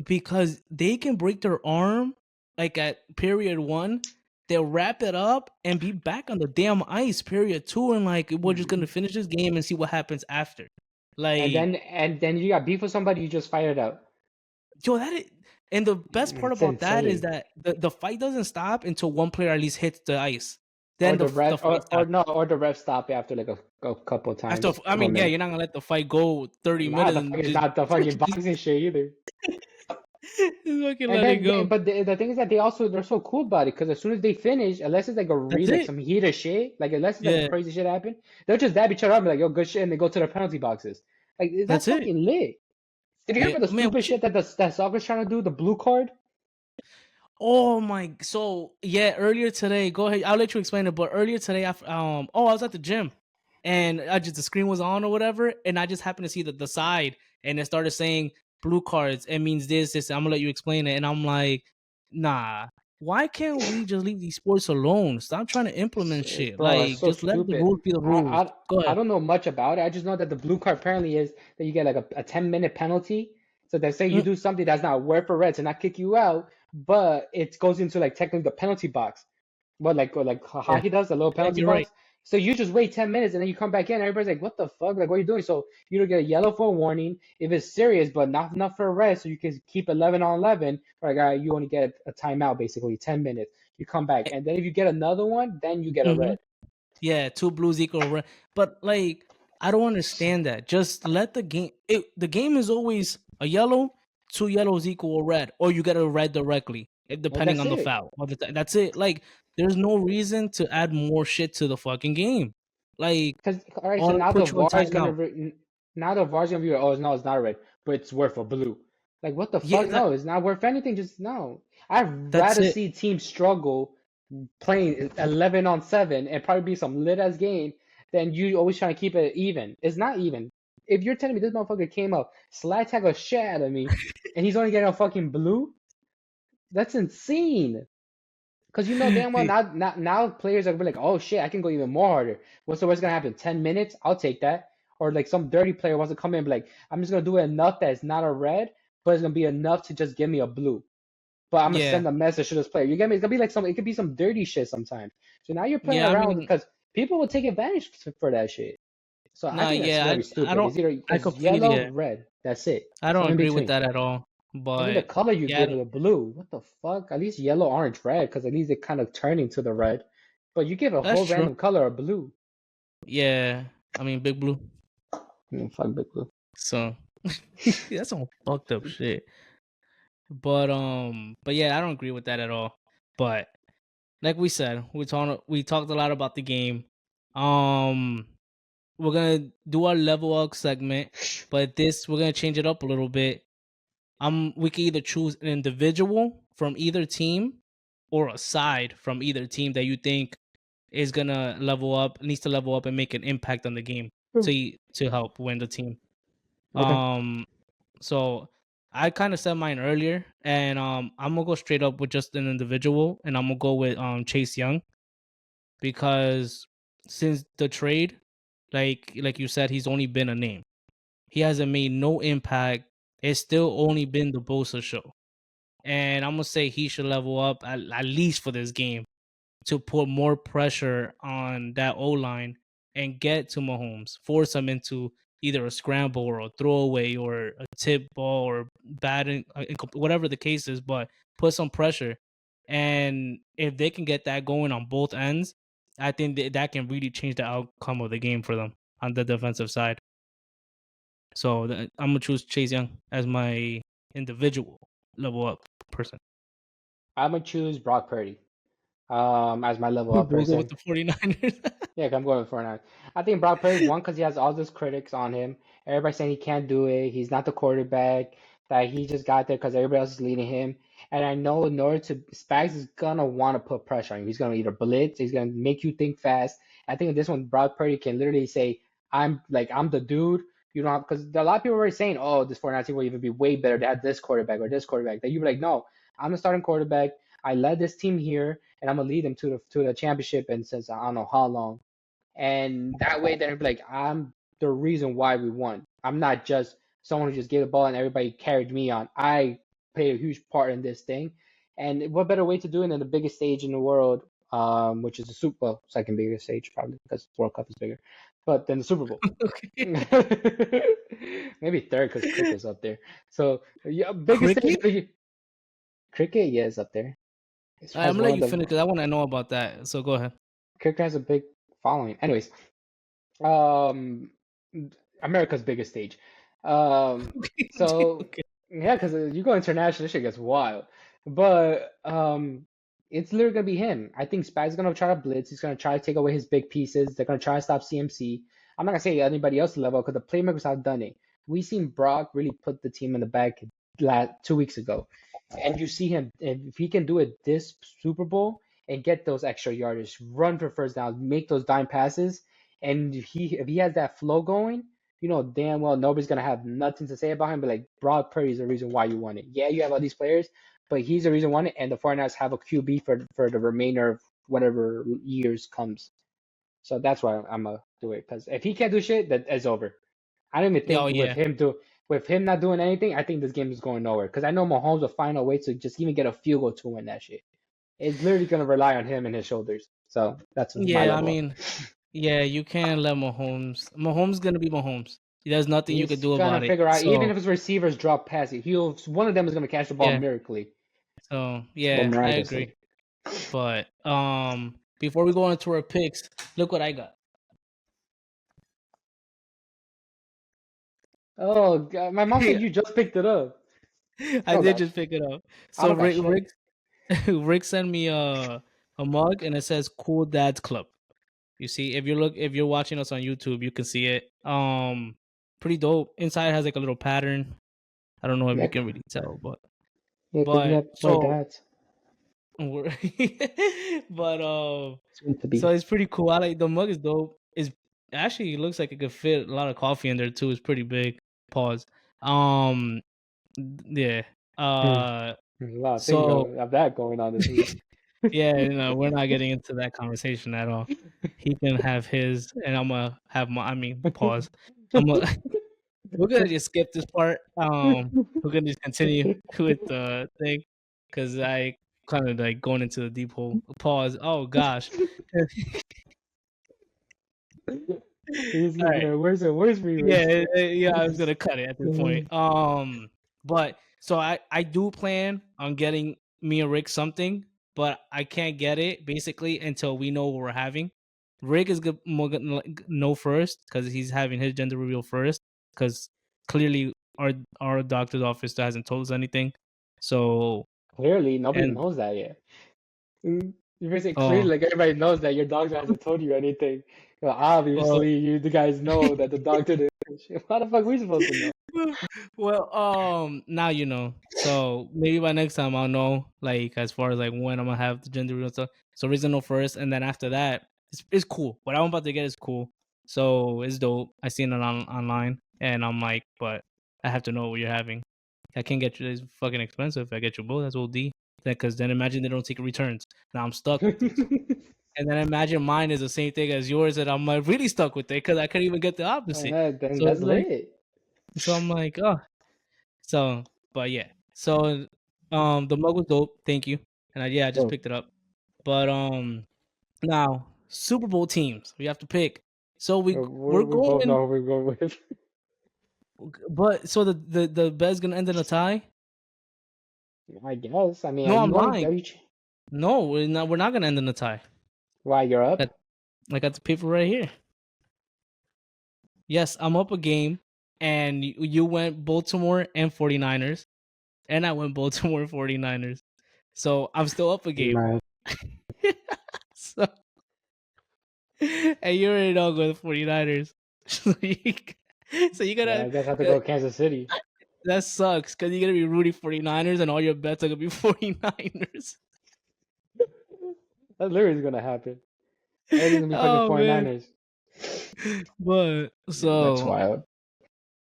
because they can break their arm like at period 1. They'll wrap it up and be back on the damn ice period 2, and like we're just gonna finish this game and see what happens after. Like, And then you got beef with somebody, you just fight it out. yo, that is, and the best part It's about that is insane. that the fight doesn't stop until one player at least hits the ice. Or Then the the ref, fight or starts. no, or the ref stop it after like a couple After, times, I couple mean, yeah, minutes. you're not gonna let the fight go 30 Nah, minutes the and fucking just not the fucking boxing shit either. just fucking And let it then, go. but the thing is that they're so cool about it because as soon as they finish, unless it's like That's like it. some heated shit, like unless it's like a Yeah, crazy shit happen, they'll just dab each other up and be like, yo, good shit, and they go to the penalty boxes. Like that's that's it. fucking lit. Did you hear Yeah, about the man. stupid shit that that soccer's trying to do? The blue card. Oh my! So yeah, earlier today. Go ahead. I'll let you explain it. But earlier today, I was at the gym, and the screen was on or whatever, and I just happened to see the side, and it started saying blue cards. It means this. I'm gonna let you explain it, and I'm like, nah. Why can't we just leave these sports alone? Stop trying to implement shit. Bro, it's Like, so just let the stupid. rules be the I, rules. I Go I ahead. don't know much about it. I just know that the blue card apparently is that you get like a 10-minute penalty. So they say you Mm, do something that's not word for red to not kick you out, but it goes into like technically the penalty box. What like yeah, hockey does, the little yeah, penalty you're right. box. So you just wait 10 minutes and then you come back in. Everybody's like, "What the fuck? Like, what are you doing?" So you don't get a yellow for a warning if it's serious, but not enough for a red. So you can keep 11 on 11. Like, you only get a timeout basically, 10 minutes. You come back, and then if you get another one, then you get a Mm-hmm. red. Yeah, two blues equal red. But like, I don't understand that. Just let the game. The game is always a yellow, two yellows equal a red, or you get a red directly, And depending that's on the it. foul. That's it. Like, there's no reason to add more shit to the fucking game. Like, Because all right, so or now the put you in VAR is gonna timeout. now the VAR is gonna be like, oh no, it's not red, but it's worth a blue. Like what the Yeah, fuck? No, it's not worth anything. Just no. I'd that's rather it. see teams struggle playing 11 on 7 and probably be some lit ass game than you always trying to keep it even. It's not even. If you're telling me this motherfucker came up, slide tag shit out of me, and he's only getting a fucking blue, that's insane. Because you know damn well now players are gonna be like, oh shit, I can go even more harder. What's the worst gonna happen? 10 minutes? I'll take that. Or like some dirty player wants to come in and be like, I'm just gonna do it enough that it's not a red, but it's gonna be enough to just give me a blue. But I'm gonna Yeah, send a message to this player. You get me? It's gonna be like it could be some dirty shit sometimes. So now you're playing yeah. I around mean, because people will take advantage for that shit. So I nah, think that's yeah. very I stupid. don't. It's either I because completely. yellow, Yeah, red. That's it. I It's don't no in agree with between. that at all. Even the But color you yeah, give it a blue. What the fuck? At least yellow, orange, red, because at least it kind of turning to the red. But you give a that's whole true. random color a blue. Yeah, I mean, Big Blue. Fuck big blue. So that's some fucked up shit. But yeah, I don't agree with that at all. But like we said, we talked a lot about the game. Um, we're gonna do our level up segment, but this we're gonna change it up a little bit. We can either choose an individual from either team or a side from either team that you think is gonna needs to level up and make an impact on the game to help win the team. Okay. Um, So I kind of said mine earlier, and I'm gonna go straight up with just an individual, and I'm gonna go with Chase Young because since the trade, like you said, he's only been a name. He hasn't made no impact. It's still only been the Bosa show, and I'm gonna say he should level up at least for this game to put more pressure on that O line and get to Mahomes, force him into either a scramble or a throwaway or a tip ball or batting, whatever the case is, but put some pressure. And if they can get that going on both ends, I think that can really change the outcome of the game for them on the defensive side. So I'm gonna choose Chase Young as my individual level up person. I'm gonna choose Brock Purdy. As my level Who up goes with person. the 49ers? Yeah, I'm going with 49. I think Brock Purdy, one, because he has all those critics on him. Everybody saying he can't do it. He's not the quarterback. That he just got there because everybody else is leading him. And I know in order to, Spags is gonna want to put pressure on you. He's gonna either blitz. He's gonna make you think fast. I think in this one, Brock Purdy can literally say, I'm the dude." You know, because a lot of people are already saying, "Oh, this 49 team will even be way better to have this quarterback or this quarterback." That you be like, "No, I'm the starting quarterback. I led this team here, and I'm gonna lead them to the championship." And since I don't know how long, and that way they're like, I'm the reason why we won. I'm not just someone who just gave the ball and everybody carried me on. I played a huge part in this thing. And what better way to do it than the biggest stage in the world, which is the Super Bowl, second biggest stage probably because World Cup is bigger. but then the Super Bowl. Okay. Maybe third because cricket's up there. So yeah, biggest stage. Cricket? Cricket, yeah, is up there. It I'm has gonna one let of you the finish because I want to know about that. So go ahead. cricket has a big following. Anyways, um, America's biggest stage. Um, so Okay. yeah, because you go international, this shit gets wild. But it's literally gonna be him. I think Spag's gonna try to blitz. He's gonna try to take away his big pieces. They're gonna try to stop CMC. I'm not gonna say anybody else level because the playmakers have done it. We seen Brock really put the team in the back 2 weeks ago, and you see him if he can do it this Super Bowl and get those extra yardage, run for first down, make those dime passes, and if he has that flow going, you know damn well nobody's gonna have nothing to say about him. But like Brock Purdy is the reason why you won it. Yeah, you have all these players, but he's the reason why it. And the 49ers have a QB for the remainder of whatever years comes. So that's why I'm gonna do it. Because if he can't do shit, that is over. I don't even Oh think yeah, with him not doing anything, I think this game is going nowhere. Because I know Mahomes will find a way to just even get a field goal to win that shit. It's literally gonna rely on him and his shoulders. So that's my yeah. I level up. mean, yeah. You can't let Mahomes. Mahomes gonna be Mahomes. There's nothing you could He's do gonna about it. figure out even So if his receivers drop passes, he'll one of them is gonna catch the ball yeah. miraculously So or yeah, I agree. miraculously. But before we go into our picks, look what I got. Oh God, my mom said you just picked it up. I Oh did gosh, just pick it up. I So don't got Rick shit. Rick Rick sent me a mug and it says Cool Dad's Club. You see, if you're watching us on YouTube, you can see it. Pretty dope. Inside has like a little pattern. I don't know if you Yeah, can really tell, yeah, because we but have white so dads. we're but Soon to so be. it's pretty cool. I like the mug is dope. It's actually it looks like it could fit a lot of coffee in there too. It's pretty big. Pause. Um yeah. Hmm. Uh There's a lot of things so of that going on this week. yeah, we're not getting into that conversation at all. He can have his, and I'm gonna have my. I mean, pause. I'm gonna. We're gonna just skip this part. We're gonna just continue with the thing because I kind of like going into the deep hole. Pause. Oh gosh. He's All gonna be right. like, where's Yeah, Remus? yeah. I was gonna cut it at this point. But so I do plan on getting me and Rick something, but I can't get it basically until we know what we're having. Rick is more gonna know first because he's having his gender reveal first. Because clearly our doctor's office hasn't told us anything. So Clearly, nobody and knows that yet. You basically clearly oh like everybody knows that your doctor hasn't told you anything. Well, well. obviously, you the guys know that the doctor did. How the fuck we supposed to know? Well, now you know. So maybe by next time I'll know, like as far as like when I'm gonna have the gender reveal stuff. So reasonable first, and then after that, it's cool. What I'm about to get is cool. So it's dope. I seen it online, and I'm like, but I have to know what you're having. I can't get you. It's fucking expensive. If I get you both, that's OD. Because then imagine they don't take returns. Now I'm stuck with this. And then imagine mine is the same thing as yours, and I'm like really stuck with it because I couldn't even get the opposite. Then So that's it's like, lit. so I'm like, oh, so, but yeah. So, the mug was dope. Thank you. And yeah, I just Dope. picked it up. But now Super Bowl teams we have to pick. So we're We both going, know who we're going with. but so the bet's gonna end in a tie. I guess. I mean, are No, you I'm going? lying. Are you? No, we're not. We're not gonna end in a tie. Why you're up? Got, I got the paper right here. Yes, I'm up a game, and you went Baltimore and 49ers, and I went Baltimore 49ers. So I'm still up a game. Right. So and you already know I'm going to 49ers. So you Yeah, gotta I guess I have to uh, go Kansas City. that sucks because you're gonna be rooting 49ers and all your bets are gonna be 49ers. That literally is gonna happen. Everything's gonna be fucking Oh man. 49ers. But That's so wild.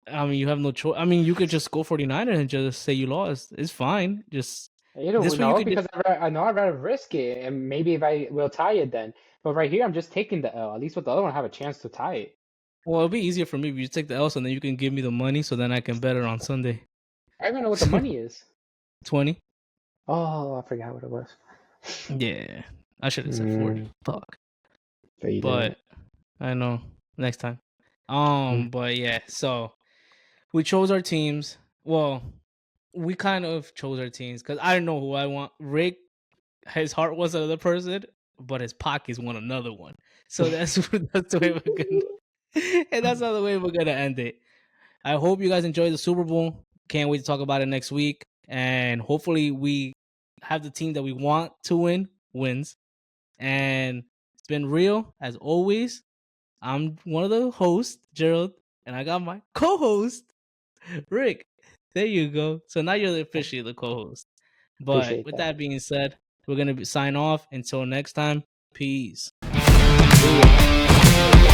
I mean you have no choice. I mean you could just go 49ers and just say you lost. It's fine. Just You this don't way you know could just because I know I'd rather risk it, and maybe if I will tie it then. But right here, I'm just taking the L. At least with the other one, I have a chance to tie it. well it'll be easier for me if you take the L and then you can give me the money so then I can bet it on Sunday. I don't even know what the money is. 20. Oh, I forgot what it was. Yeah. I should have said 40. Mm, Fuck. but you But didn't. I know. next time. Mm. But yeah, so we chose our teams. Well, we kind of chose our teams because I don't know who I want. Rick, his heart was another person, but his pockets want another one. So that's that's the way we're gonna, and that's not the way we're gonna end it. I hope you guys enjoy the Super Bowl. Can't wait to talk about it next week, and hopefully we have the team that we want to win wins. And it's been real as always. I'm one of the hosts, Gerald, and I got my co-host, Rick. There you go. So now you're officially the co-host. But Appreciate with that. that being said, we're gonna sign off. Until next time, peace. See ya.